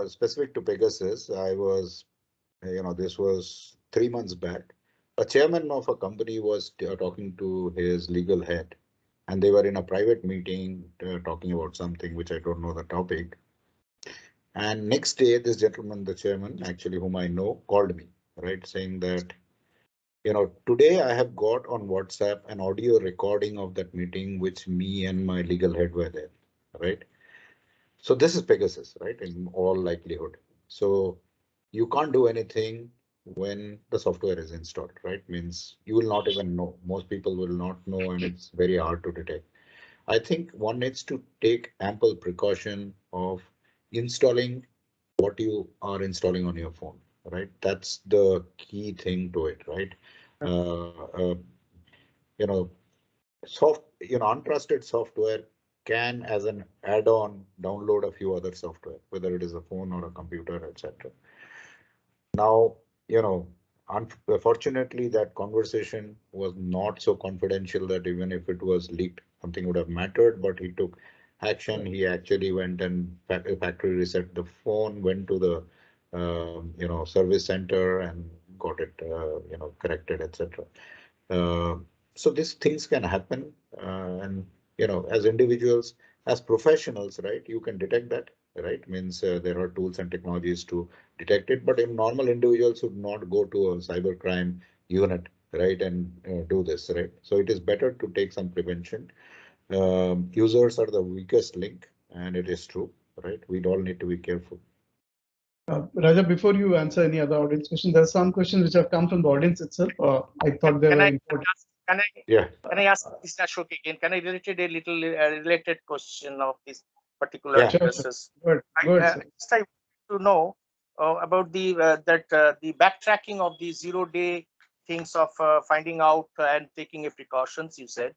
specific to Pegasus, I was, this was 3 months back. A chairman of a company was talking to his legal head, and they were in a private meeting talking about something which I don't know the topic. And next day, this gentleman, the chairman, actually whom I know, called me, right, saying that, today I have got on WhatsApp an audio recording of that meeting, which me and my legal head were there, right? So this is Pegasus, right, in all likelihood. So you can't do anything when the software is installed, right? Means you will not even know. Most people will not know, and it's very hard to detect. I think one needs to take ample precaution of installing what you are installing on your phone, right? That's the key thing to it, right? You know, untrusted software can, as an add-on, download a few other software, whether it is a phone or a computer, etc. Now, Unfortunately, that conversation was not so confidential that even if it was leaked, something would have mattered. But he took action. He actually went and factory reset the phone, went to the service center and got it corrected, etc. So these things can happen, and as individuals, as professionals, right, you can detect that, right? Means there are tools and technologies to detect it, but in normal individuals should not go to a cybercrime unit, right, and do this, right? So it is better to take some prevention. Users are the weakest link, and it is true, right? We all need to be careful. Raja, before you answer any other audience question, there are some questions which have come from the audience itself. I thought they were important. Can I ask this Ashok again? Can I related a little related question of this particular addresses? Good. I want to know about the the backtracking of the 0-day things of finding out and taking a precautions. You said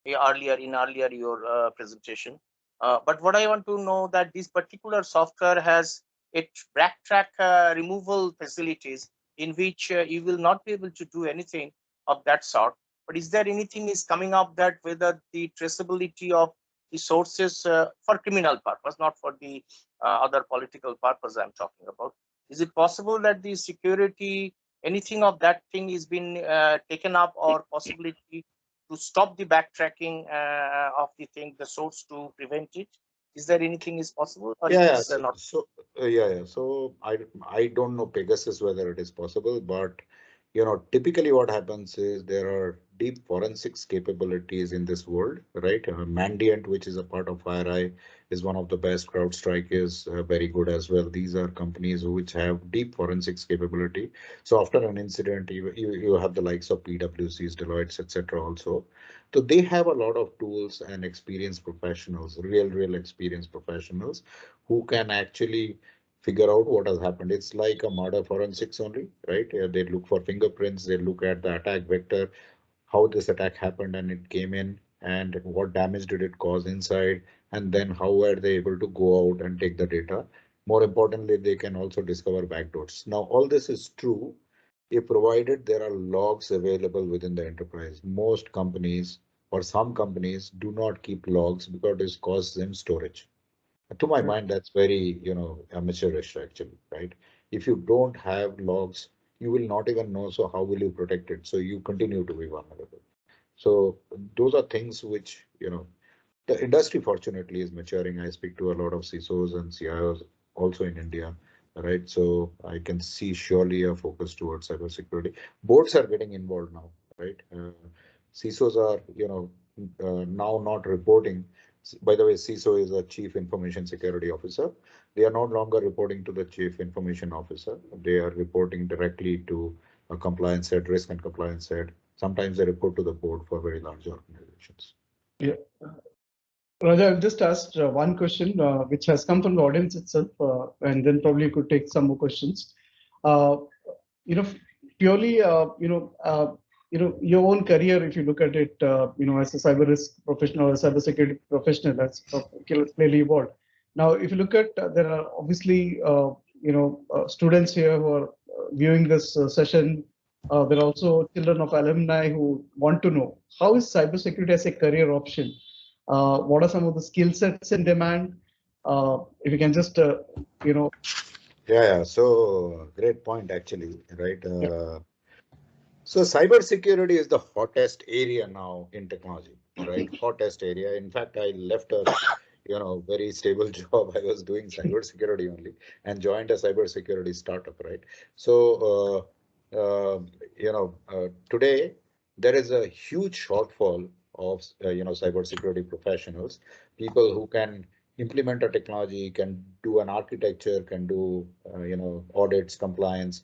earlier in your presentation, but what I want to know that this particular software has it backtrack removal facilities in which you will not be able to do anything of that sort. But is there anything is coming up that whether the traceability of the sources for criminal purpose, not for the other political purpose I'm talking about? Is it possible that the security, anything of that thing is been taken up or possibility to stop the backtracking of the thing, the source to prevent it? Is there anything is possible? Or Yeah, is not? so I don't know Pegasus whether it is possible, but typically what happens is there are deep forensics capabilities in this world, right? Mandiant, which is a part of FireEye, is one of the best. CrowdStrike is very good as well. These are companies which have deep forensics capability. So after an incident, you have the likes of PwCs, Deloitte, etc. also. So they have a lot of tools and experienced professionals, real experienced professionals who can actually figure out what has happened. It's like a murder forensics only, right? They look for fingerprints, they look at the attack vector, how this attack happened and it came in, and what damage did it cause inside, and then how were they able to go out and take the data. More importantly, they can also discover backdoors. Now, all this is true if provided there are logs available within the enterprise. Most companies or some companies do not keep logs because it costs them storage. To my mind, that's very, amateurish actually, right? If you don't have logs, you will not even know. So how will you protect it? So you continue to be vulnerable. So those are things which, the industry fortunately is maturing. I speak to a lot of CISOs and CIOs also in India, right? So I can see surely a focus towards cybersecurity. Boards are getting involved now, right? CISOs are, now not reporting. By the way, CISO is a Chief Information Security Officer. They are no longer reporting to the Chief Information Officer. They are reporting directly to a compliance head, risk and compliance head. Sometimes they report to the board for very large organizations. Yeah. Raja, I've just asked one question which has come from the audience itself, and then probably you could take some more questions. Purely, your own career, if you look at it, as a cyber risk professional or a cybersecurity professional, that's clearly evolved. Now, if you look at, there are obviously, students here who are viewing this session. There are also children of alumni who want to know how is cybersecurity as a career option. What are some of the skill sets in demand? If you can just, Yeah. So great point, actually, right? So cybersecurity is the hottest area now in technology, right? Hottest area. In fact, I left a very stable job. I was doing cybersecurity only and joined a cybersecurity startup, right? So today there is a huge shortfall of cybersecurity professionals, people who can implement a technology, can do an architecture, can do audits, compliance,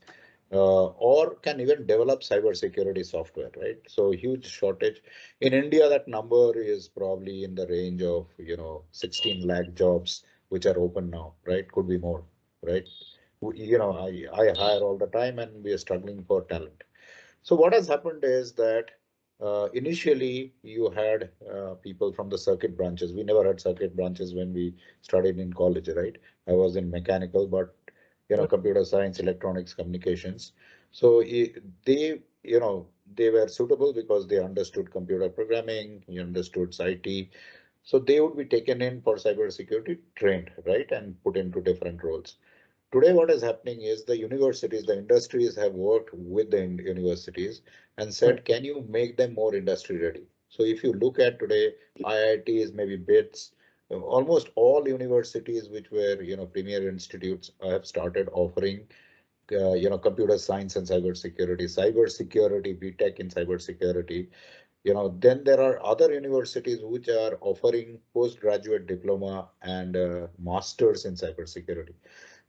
or can even develop cybersecurity software, right? So huge shortage. In India, that number is probably in the range of 16 lakh jobs which are open now, right? Could be more, right? I hire all the time and we are struggling for talent. So what has happened is that initially you had people from the circuit branches. We never had circuit branches when we studied in college, right? I was in mechanical, but computer science, electronics, communications. So they, they were suitable because they understood computer programming, he understood IT. So they would be taken in for cybersecurity, trained, right, and put into different roles. Today, what is happening is the universities, the industries have worked with the universities and said, can you make them more industry ready? So if you look at today, IITs, maybe BITS, almost all universities which were, premier institutes have started offering, computer science and cybersecurity, BTech in cybersecurity. Then there are other universities which are offering postgraduate diploma and masters in cybersecurity.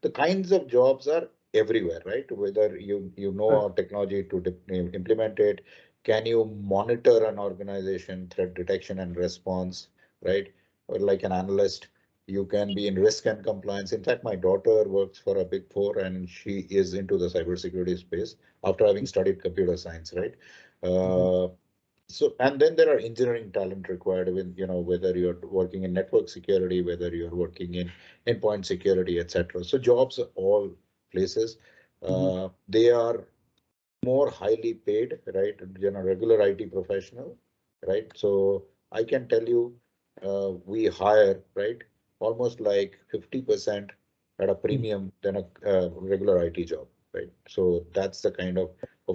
The kinds of jobs are everywhere, right? Whether you know technology to implement it, can you monitor an organization, threat detection and response, right? Or like an analyst, you can be in risk and compliance. In fact, my daughter works for a Big Four and she is into the cybersecurity space after having studied computer science, right? So, and then there are engineering talent required with, whether you're working in network security, whether you're working in endpoint security, etc. So jobs are all places. They are more highly paid, right? Regular IT professional, right? So I can tell you, we hire, right, almost like 50% at a premium than a regular IT job, right? So that's the kind of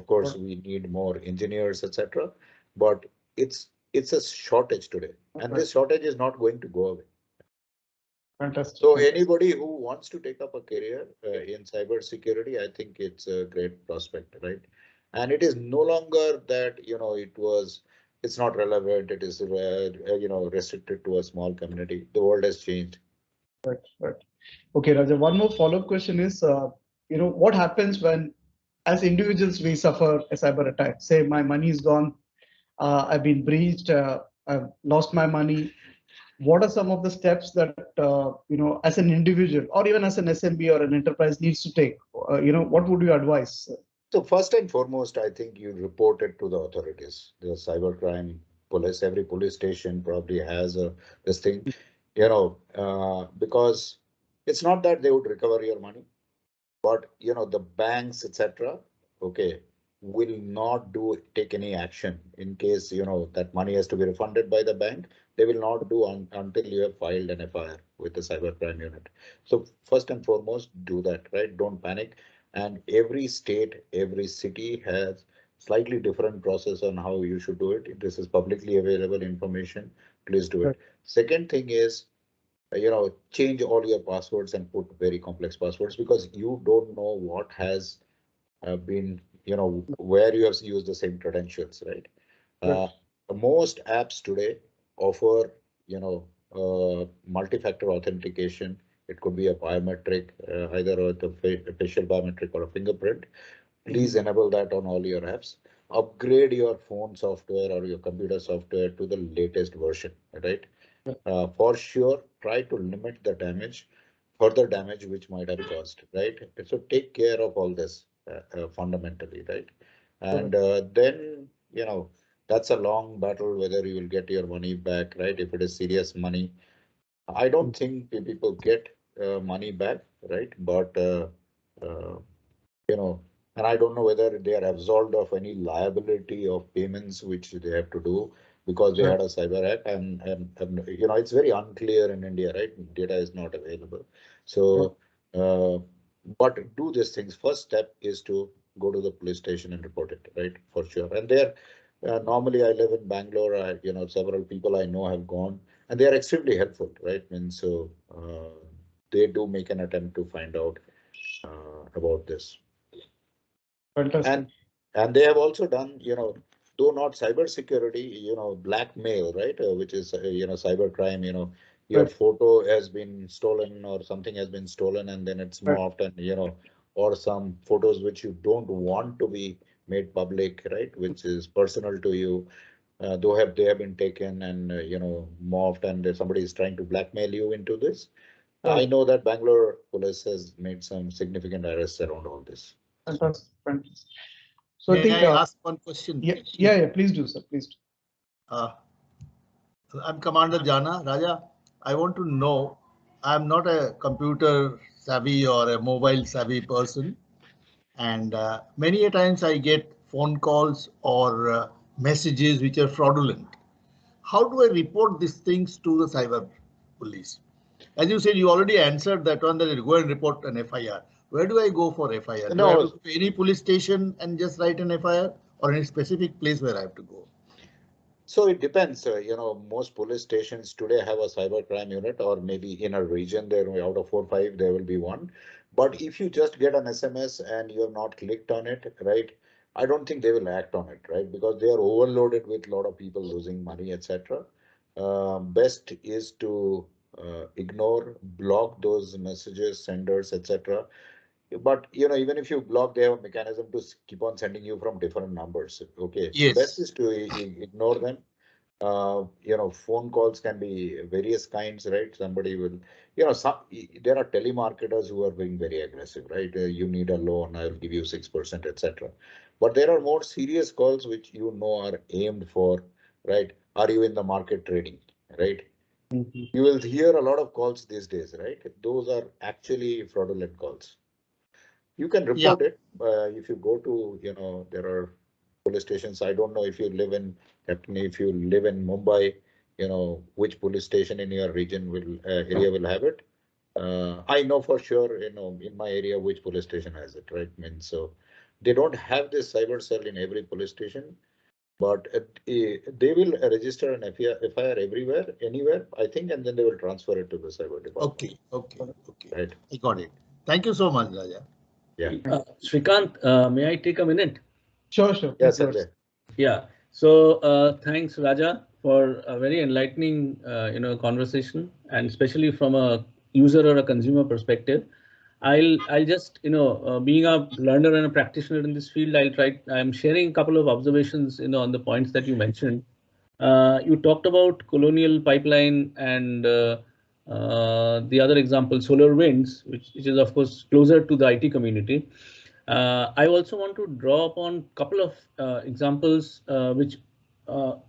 course, we need more engineers, etc. But it's a shortage today, and this shortage is not going to go away. Fantastic. So anybody who wants to take up a career in cybersecurity, I think it's a great prospect, right? And it is no longer that, it's not relevant. It is, restricted to a small community. The world has changed. Right. Okay, Raja, one more follow-up question is, what happens when, as individuals, we suffer a cyber attack? Say my money is gone, I've been breached, I've lost my money. What are some of the steps that, as an individual or even as an SMB or an enterprise needs to take? What would you advise? So first and foremost, I think you report it to the authorities, the cybercrime police. Every police station probably has this thing, because it's not that they would recover your money, but the banks, etc. Okay, will not take any action in case that money has to be refunded by the bank. They will not do until you have filed an FIR with the cybercrime unit. So first and foremost, do that, right? Don't panic. And every state, every city has slightly different process on how you should do it. This is publicly available information. Please do it. Second thing is, change all your passwords and put very complex passwords, because you don't know what has been, where you have used the same credentials, right? Most apps today offer, multi-factor authentication. It could be a biometric, either a facial biometric or a fingerprint. Please enable that on all your apps. Upgrade your phone software or your computer software to the latest version, right? For sure, try to limit the damage, further damage which might have caused, right? So take care of all this fundamentally, right? And then, that's a long battle whether you will get your money back, right? If it is serious money, I don't think people get money back, right? But, and I don't know whether they are absolved of any liability of payments which they have to do because they had a cyber hack, and it's very unclear in India, right? Data is not available. So, but do these things. First step is to go to the police station and report it, right? For sure. And there, normally I live in Bangalore. Several people I know have gone, and they are extremely helpful, right? So they do make an attempt to find out about this. Fantastic. And they have also done, though not cybersecurity, blackmail, right? Which is, cybercrime, your photo has been stolen or something has been stolen, and then it's morphed and, or some photos which you don't want to be made public, right? Which is personal to you, they have been taken and, morphed, and somebody is trying to blackmail you into this. I know that Bangalore police has made some significant arrests around all this. Fantastic. So May I ask one question? Yeah, please do, sir. Please do. I'm Commander Jana. Raja, I want to know, I'm not a computer savvy or a mobile savvy person. And many a times I get phone calls or messages which are fraudulent. How do I report these things to the cyber police? As you said, you already answered that one, that you go and report an FIR. Where do I go for FIR? Do I have to go to any police station and just write an FIR, or any specific place where I have to go? So it depends. Most police stations today have a cybercrime unit, or maybe in a region there, out of 4 or 5, there will be one. But if you just get an SMS and you have not clicked on it, right, I don't think they will act on it, right? Because they are overloaded with a lot of people losing money, etc. Best is to ignore, block those messages, senders, etc. But even if you block, they have a mechanism to keep on sending you from different numbers. Okay, Yes. best is to ignore them. Phone calls can be various kinds, right? Somebody will, there are telemarketers who are being very aggressive, right? You need a loan, I'll give you 6%, etc. But there are more serious calls which are aimed for, right? Are you in the market trading, right? You will hear a lot of calls these days, right? Those are actually fraudulent calls. You can report it if you go to, there are police stations. I don't know if you live in Mumbai, which police station in your region area will have it. I know for sure, in my area, which police station has it, right? So they don't have this cyber cell in every police station, but they will register an FIR everywhere, anywhere, I think, and then they will transfer it to the cyber department. Okay. Right. I got it. Thank you so much, Raja. Yeah. Srikanth, may I take a minute? Sure. Yes, Sanjay. Yeah. So thanks, Raja, for a very enlightening, conversation, and especially from a user or a consumer perspective. I'll just, being a learner and a practitioner in this field, I'm sharing a couple of observations, on the points that you mentioned. You talked about colonial pipeline and the other example, solar winds, which is of course closer to the IT community. I also want to draw upon a couple of examples which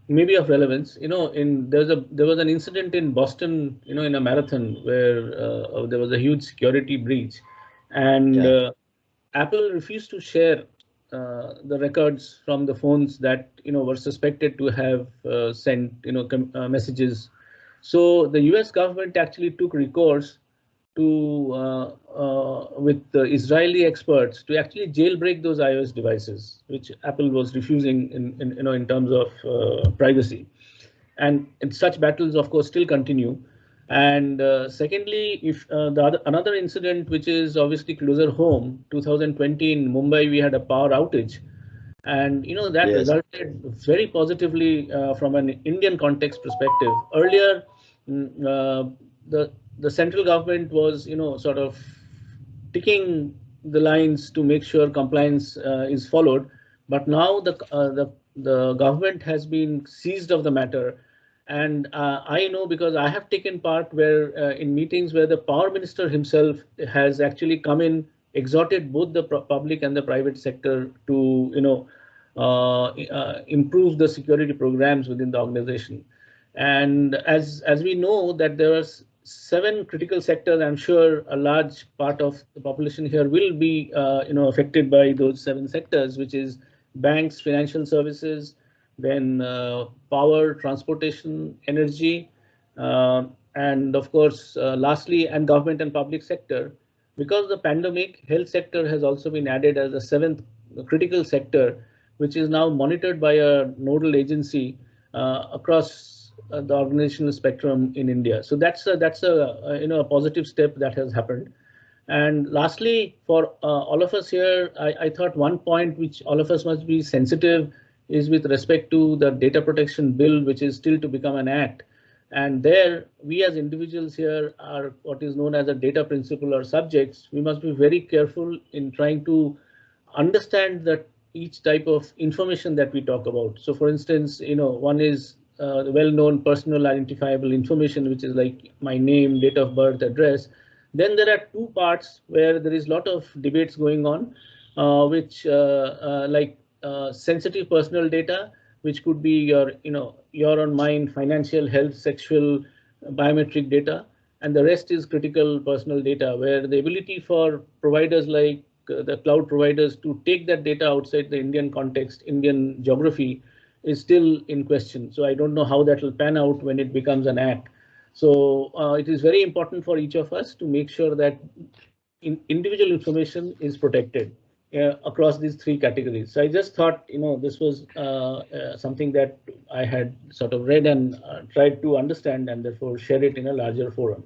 may be of relevance. There was an incident in Boston, in a marathon where there was a huge security breach, and Apple refused to share the records from the phones that were suspected to have sent messages. So the U.S. government actually took recourse to with the Israeli experts to actually jailbreak those iOS devices, which Apple was refusing in terms of privacy. And such battles, of course, still continue. And secondly, if another incident, which is obviously closer home, 2020 in Mumbai, we had a power outage, and that resulted very positively from an Indian context perspective. Earlier, the central government was sort of ticking the lines to make sure compliance is followed, but now the government has been seized of the matter. And I know, because I have taken part in meetings where the power minister himself has actually come in, exhorted both the public and the private sector to improve the security programs within the organization. And as we know that there are 7 critical sectors, I'm sure a large part of the population here will be affected by those 7 sectors, which is banks, financial services, then power, transportation, energy, and of course, lastly, and government and public sector. Because of the pandemic, health sector has also been added as a 7th critical sector, which is now monitored by a nodal agency across the organizational spectrum in India. So that's a positive step that has happened. And lastly, for all of us here, I thought one point which all of us must be sensitive is with respect to the data protection bill, which is still to become an act. And there, we as individuals here are what is known as a data principal or subjects. We must be very careful in trying to understand that each type of information that we talk about. So for instance, one is the well-known personal identifiable information, which is like my name, date of birth, address. Then there are 2 parts where there is a lot of debates going on, which like sensitive personal data, which could be your own mind, financial, health, sexual, biometric data, and the rest is critical personal data, where the ability for providers like the cloud providers to take that data outside the Indian context, Indian geography, is still in question. So I don't know how that will pan out when it becomes an act. So it is very important for each of us to make sure that individual information is protected across these three categories. So I just thought, this was something that I had sort of read and tried to understand, and therefore share it in a larger forum.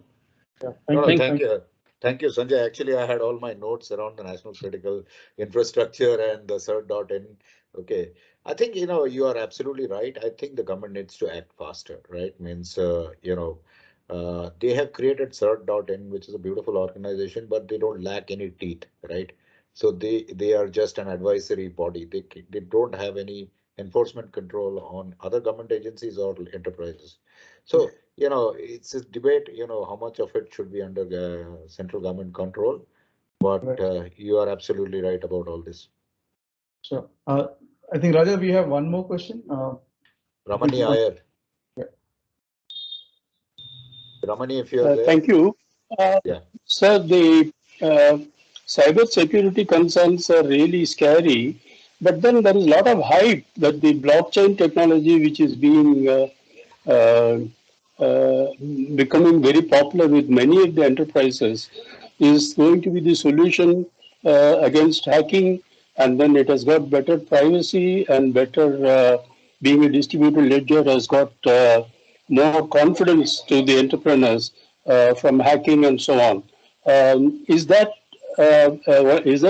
Thank you. Thank you, Sanjay. Actually, I had all my notes around the national critical infrastructure and the cert.in. Okay. I think, you are absolutely right. I think the government needs to act faster, right? Means, they have created cert.in, which is a beautiful organization, but they don't lack any teeth, right? So they are just an advisory body. They don't have any enforcement control on other government agencies or enterprises. So, it's a debate, how much of it should be under the central government control. But you are absolutely right about all this. Sure. I think, Raja, we have one more question. Ramani Iyer. Yeah. Ramani, if you are there. Thank you. Yeah. Sir, the cyber security concerns are really scary, but then there is a lot of hype that the blockchain technology, which is being becoming very popular with many of the enterprises, is going to be the solution against hacking, and then it has got better privacy and better being a distributed ledger has got more confidence to the entrepreneurs from hacking and so on. Is that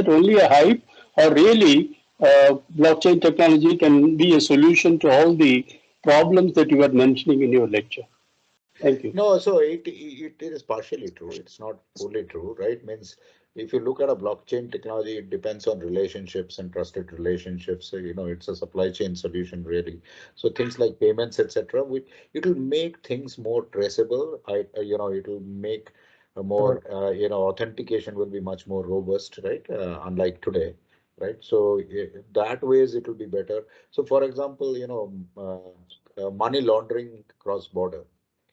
only a hype, or really blockchain technology can be a solution to all the problems that you were mentioning in your lecture? Thank you. No, so it is partially true. It's not fully true, right? Means if you look at a blockchain technology, it depends on relationships and trusted relationships. So, it's a supply chain solution really. So things like payments, etc. It will make things more traceable. It will make a more, authentication will be much more robust, right? Unlike today, right? So that ways it will be better. So for example, money laundering cross border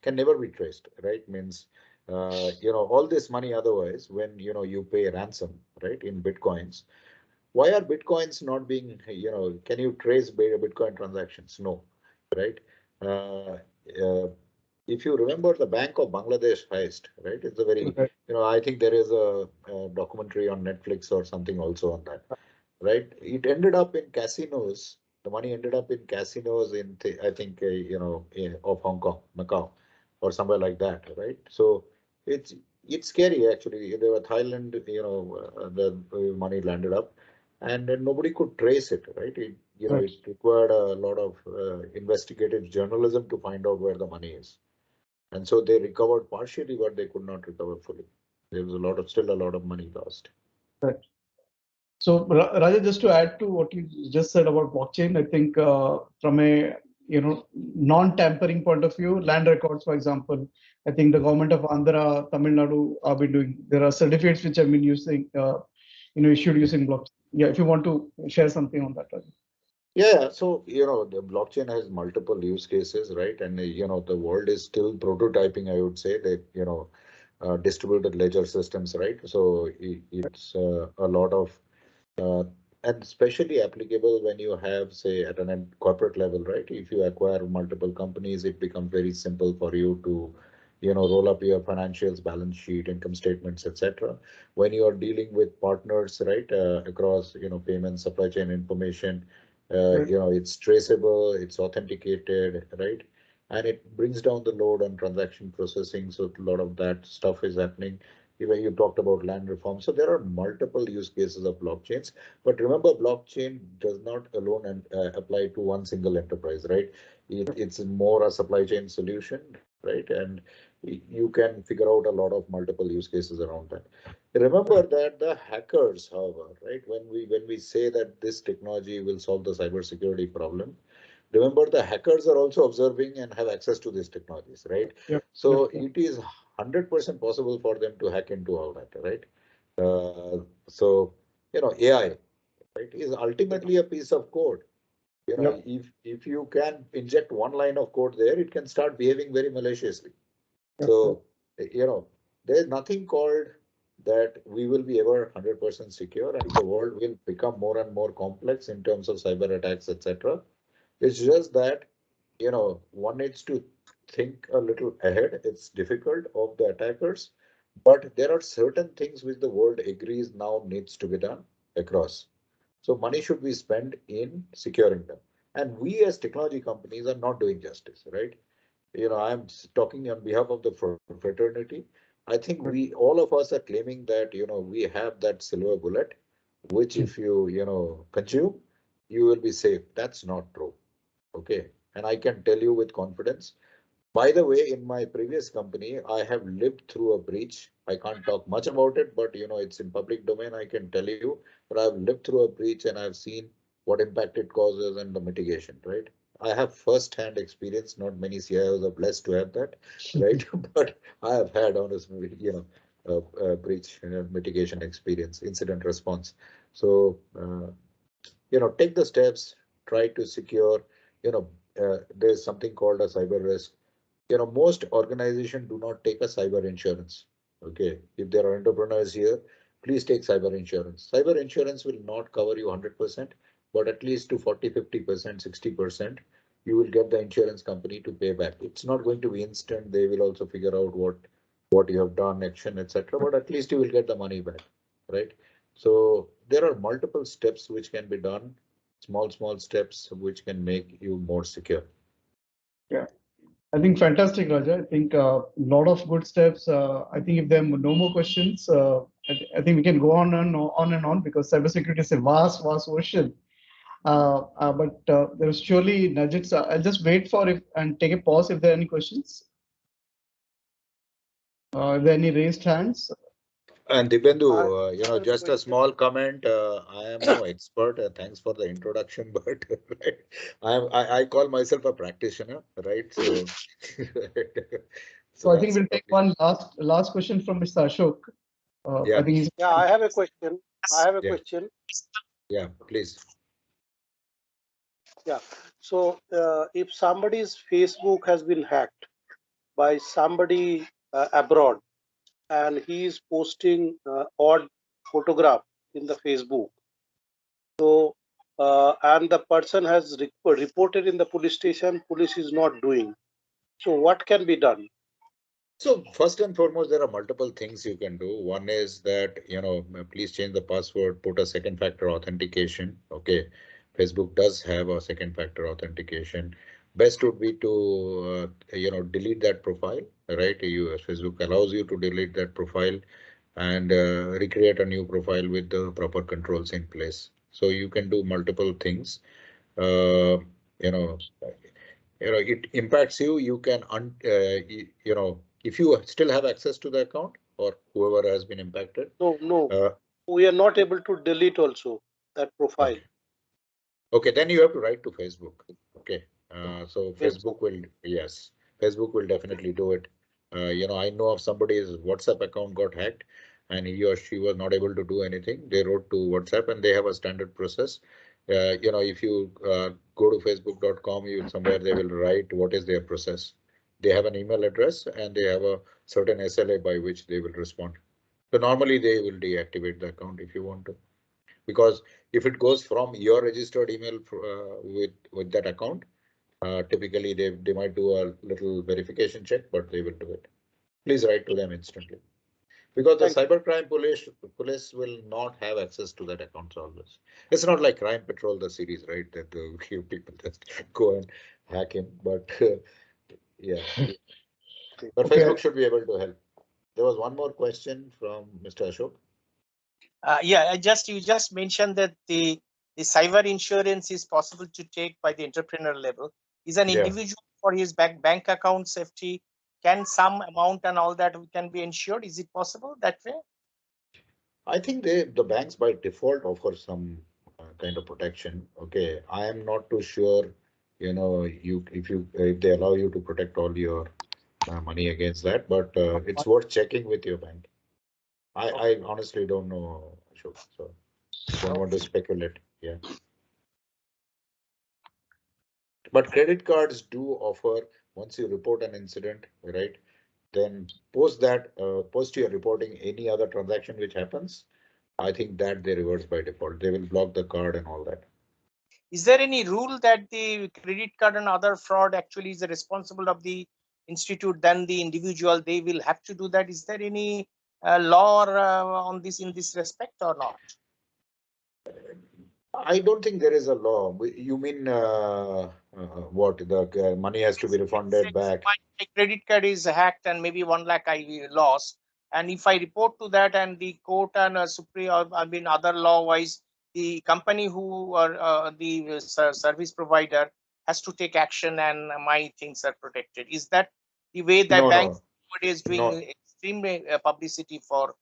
can never be traced, right? Means, all this money otherwise, when, you pay ransom, right, in Bitcoins, why are Bitcoins not being, can you trace Bitcoin transactions? No, right? If you remember the Bank of Bangladesh heist, right? It's a very, I think there is a documentary on Netflix or something also on that, right? It ended up in casinos. The money ended up in casinos in, I think, of Hong Kong, Macau, or somewhere like that, right? So it's scary actually. There were Thailand, the money landed up, and then nobody could trace it, right? It required a lot of investigative journalism to find out where the money is, and so they recovered partially, but they could not recover fully. There was still a lot of money lost. Right. So Raja, just to add to what you just said about blockchain, I think from a non-tampering point of view, land records, for example, I think the government of Andhra, Tamil Nadu have been doing. There are certificates which have been using, issued using blockchain. Yeah, if you want to share something on that, Raja. Yeah, so the blockchain has multiple use cases, right? And the world is still prototyping, I would say, that distributed ledger systems, right? So it's a lot of and especially applicable when you have, say, at an corporate level, right? If you acquire multiple companies, it becomes very simple for you to, roll up your financials, balance sheet, income statements, etc. When you are dealing with partners, right, across, payments, supply chain information, it's traceable, it's authenticated, right? And it brings down the load on transaction processing. So a lot of that stuff is happening. Even you talked about land reform. So there are multiple use cases of blockchains. But remember, blockchain does not alone and apply to one single enterprise, right? It's more a supply chain solution, right? And you can figure out a lot of multiple use cases around that. Remember that the hackers, however, right, when we say that this technology will solve the cybersecurity problem, remember the hackers are also observing and have access to these technologies, right? Yep. So it is 100% possible for them to hack into all that, right? So AI, right, is ultimately a piece of code. If you can inject one line of code there, it can start behaving very maliciously. So there's nothing called that we will be ever 100% secure, and the world will become more and more complex in terms of cyber attacks, etc. It's just that, one needs to think a little ahead. It's difficult of the attackers, but there are certain things which the world agrees now needs to be done across. So money should be spent in securing them. And we as technology companies are not doing justice, right? I'm talking on behalf of the fraternity. I think all of us are claiming that, we have that silver bullet, which if you, consume, you will be safe. That's not true. Okay. And I can tell you with confidence. By the way, in my previous company, I have lived through a breach. I can't talk much about it, but it's in public domain. I can tell you, but I've lived through a breach and I've seen what impact it causes and the mitigation, right? I have first-hand experience. Not many CIOs are blessed to have that, right? But I have had, honestly, breach mitigation experience, incident response. So, take the steps, try to secure, there's something called a cyber risk. Most organizations do not take a cyber insurance. Okay. If there are entrepreneurs here, please take cyber insurance. Cyber insurance will not cover you 100%, but at least to 40, 50%, 60%, you will get the insurance company to pay back. It's not going to be instant. They will also figure out what you have done, action, etc. But at least you will get the money back, right? So there are multiple steps which can be done, small steps which can make you more secure. Yeah. I think fantastic, Raja. I think a lot of good steps. I think if there are no more questions, I think we can go on and on because cybersecurity is a vast ocean. But there's surely nuggets. I'll just wait for it and take a pause if there are any questions. Are there any raised hands? And Dipendu, just a small comment. I am no expert. Thanks for the introduction, but I call myself a practitioner, right? So, So I think we'll take one last question from Mr. Ashok. Yeah. I think he's I have a question. Question. Yeah, please. Yeah. So if somebody's Facebook has been hacked by somebody abroad, and he is posting odd photograph in the Facebook, so and the person has reported in the police station, police is not doing. So what can be done? So first and foremost, there are multiple things you can do. One is that, please change the password, put a second factor authentication. Okay. Facebook does have a second factor authentication. Best would be to, delete that profile, right? Facebook allows you to delete that profile and recreate a new profile with the proper controls in place. So you can do multiple things. It impacts you. You can, if you still have access to the account or whoever has been impacted. No, we are not able to delete also that profile. Okay, then you have to write to Facebook. Okay, so Facebook will, yes, Facebook will definitely do it. I know of somebody's WhatsApp account got hacked and he or she was not able to do anything. They wrote to WhatsApp and they have a standard process. If you go to facebook.com, somewhere they will write what is their process. They have an email address and they have a certain SLA by which they will respond. So normally they will deactivate the account if you want to. Because if it goes from your registered email with that account, typically they might do a little verification check, but they will do it. Please write to them instantly. Because the cybercrime police will not have access to that account always. It's not like Crime Patrol, the series, right? That the few people just go and hack him. But yeah, but Facebook should be able to help. There was one more question from Mr. Ashok. Yeah, you just mentioned that the cyber insurance is possible to take by the entrepreneur level. Is an individual for his bank account safety, can some amount and all that can be insured? Is it possible that way? I think the banks by default offer some kind of protection. Okay, I am not too sure. If they allow you to protect all your money against that, but it's worth checking with your bank. I honestly don't know, Ashok, so don't want to speculate. Yeah. But credit cards do offer, once you report an incident, right? then post that, post your reporting any other transaction which happens, I think that they reverse by default. They will block the card and all that. Is there any rule that the credit card and other fraud actually is the responsible of the institute than the individual? They will have to do that. Is there any law on this in this respect or not? I don't think there is a law. You mean what? The money has to be refunded back? My credit card is hacked and maybe 1 lakh I lost. And if I report to that and the court and Supreme, I mean other law wise, the company who are the service provider has to take action and my things are protected. Is that the way that banks is doing extreme publicity for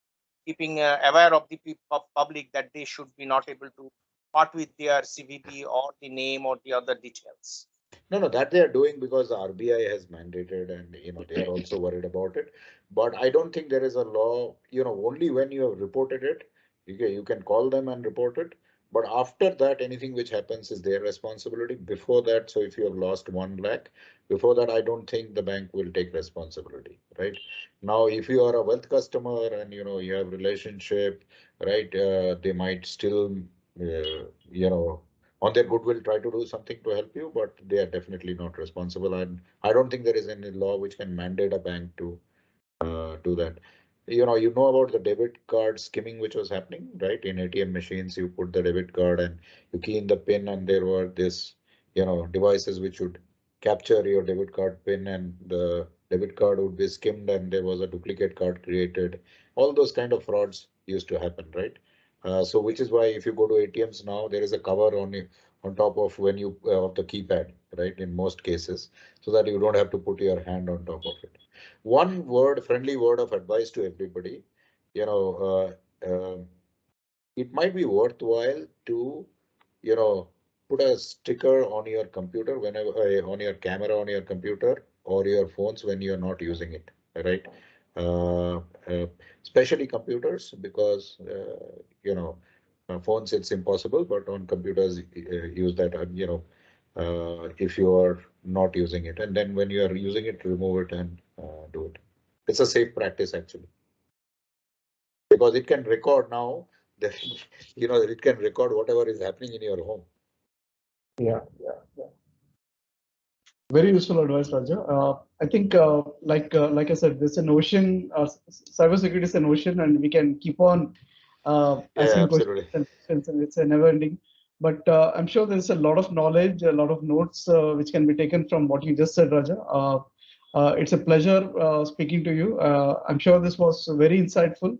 keeping aware of the public that they should be not able to part with their CVV or the name or the other details? No, that they are doing because the RBI has mandated, and they are also worried about it. But I don't think there is a law. Only when you have reported it, you can call them and report it. But after that, anything which happens is their responsibility. Before that, so if you have lost 1 lakh, before that, I don't think the bank will take responsibility, right? Now, if you are a wealth customer and you have relationship, right, they might still, on their goodwill try to do something to help you, but they are definitely not responsible. And I don't think there is any law which can mandate a bank to do that. You know about the debit card skimming which was happening, right? In ATM machines, you put the debit card and you key in the pin, and there were this, devices which would capture your debit card pin, and the debit card would be skimmed, and there was a duplicate card created. All those kind of frauds used to happen, right? So which is why if you go to ATMs now, there is a cover on top of when you of the keypad, right? In most cases, so that you don't have to put your hand on top of it. One friendly word of advice to everybody, it might be worthwhile to, put a sticker on your computer whenever, on your camera on your computer or your phones when you're not using it, right? Especially computers, because, phones it's impossible, but on computers, use that, if you are not using it. And then when you are using it, remove it and do it. It's a safe practice actually, because it can record now that, it can record whatever is happening in your home. Yeah. Very useful advice, Raja. I think, like I said, there's an ocean. Cybersecurity is an ocean, and we can keep on asking questions, and it's a never-ending. But I'm sure there's a lot of knowledge, a lot of notes which can be taken from what you just said, Raja. It's a pleasure speaking to you. I'm sure this was very insightful.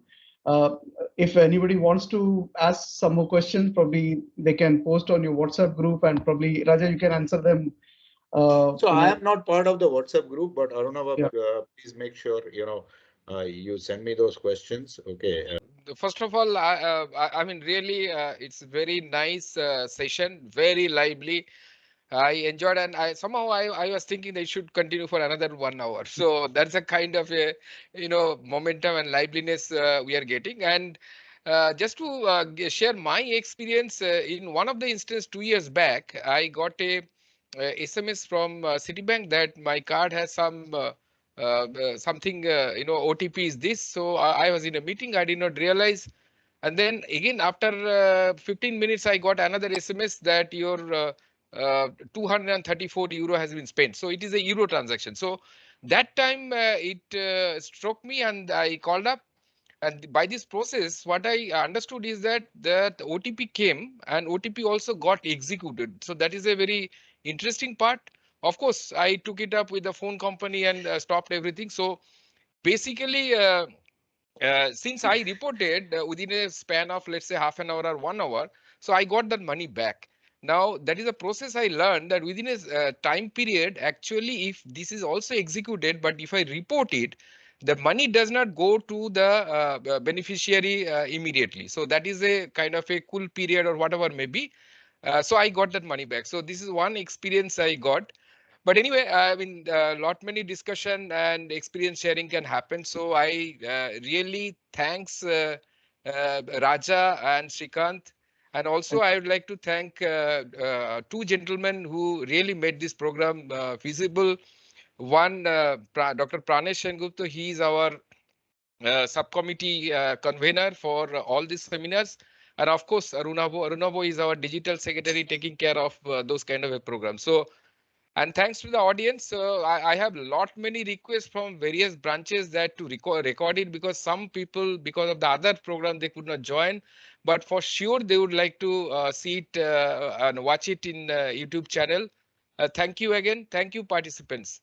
If anybody wants to ask some more questions, probably they can post on your WhatsApp group, and probably Raja, you can answer them. So I am not part of the WhatsApp group, but Arunava, Yeah. please make sure you send me those questions. Okay. First of all, I mean, really, it's very nice session, very lively. I enjoyed, and somehow I was thinking they should continue for another 1 hour. So that's a kind of a momentum and liveliness we are getting. And just to share my experience, in one of the instances 2 years back, I got a SMS from Citibank that my card has some something, OTP is this. So I was in a meeting, I did not realize. And then again, after 15 minutes, I got another SMS that your 234 euro has been spent. So it is a euro transaction. So that time it struck me, and I called up. And by this process, what I understood is that the OTP came and OTP also got executed. So that is a very interesting part. Of course, I took it up with the phone company and stopped everything. So basically, since I reported within a span of, let's say, half an hour or 1 hour, so I got that money back. Now, that is a process I learned, that within a time period, actually, if this is also executed, but if I report it, the money does not go to the beneficiary immediately. So that is a kind of a cool period or whatever may be. So I got that money back. So this is one experience I got. But anyway, I mean, lot many discussion and experience sharing can happen. So I really thanks Raja and Srikanth. And also I would like to thank two gentlemen who really made this program feasible. One, Dr. Pranesh Sengupta, he is our subcommittee convener for all these seminars. And of course, Arunabo is our digital secretary taking care of those kind of a program. So, and thanks to the audience, I have many requests from various branches that to record it, because some people, because of the other program, they could not join. But for sure, they would like to see it and watch it in YouTube channel. Thank you again. Thank you, participants.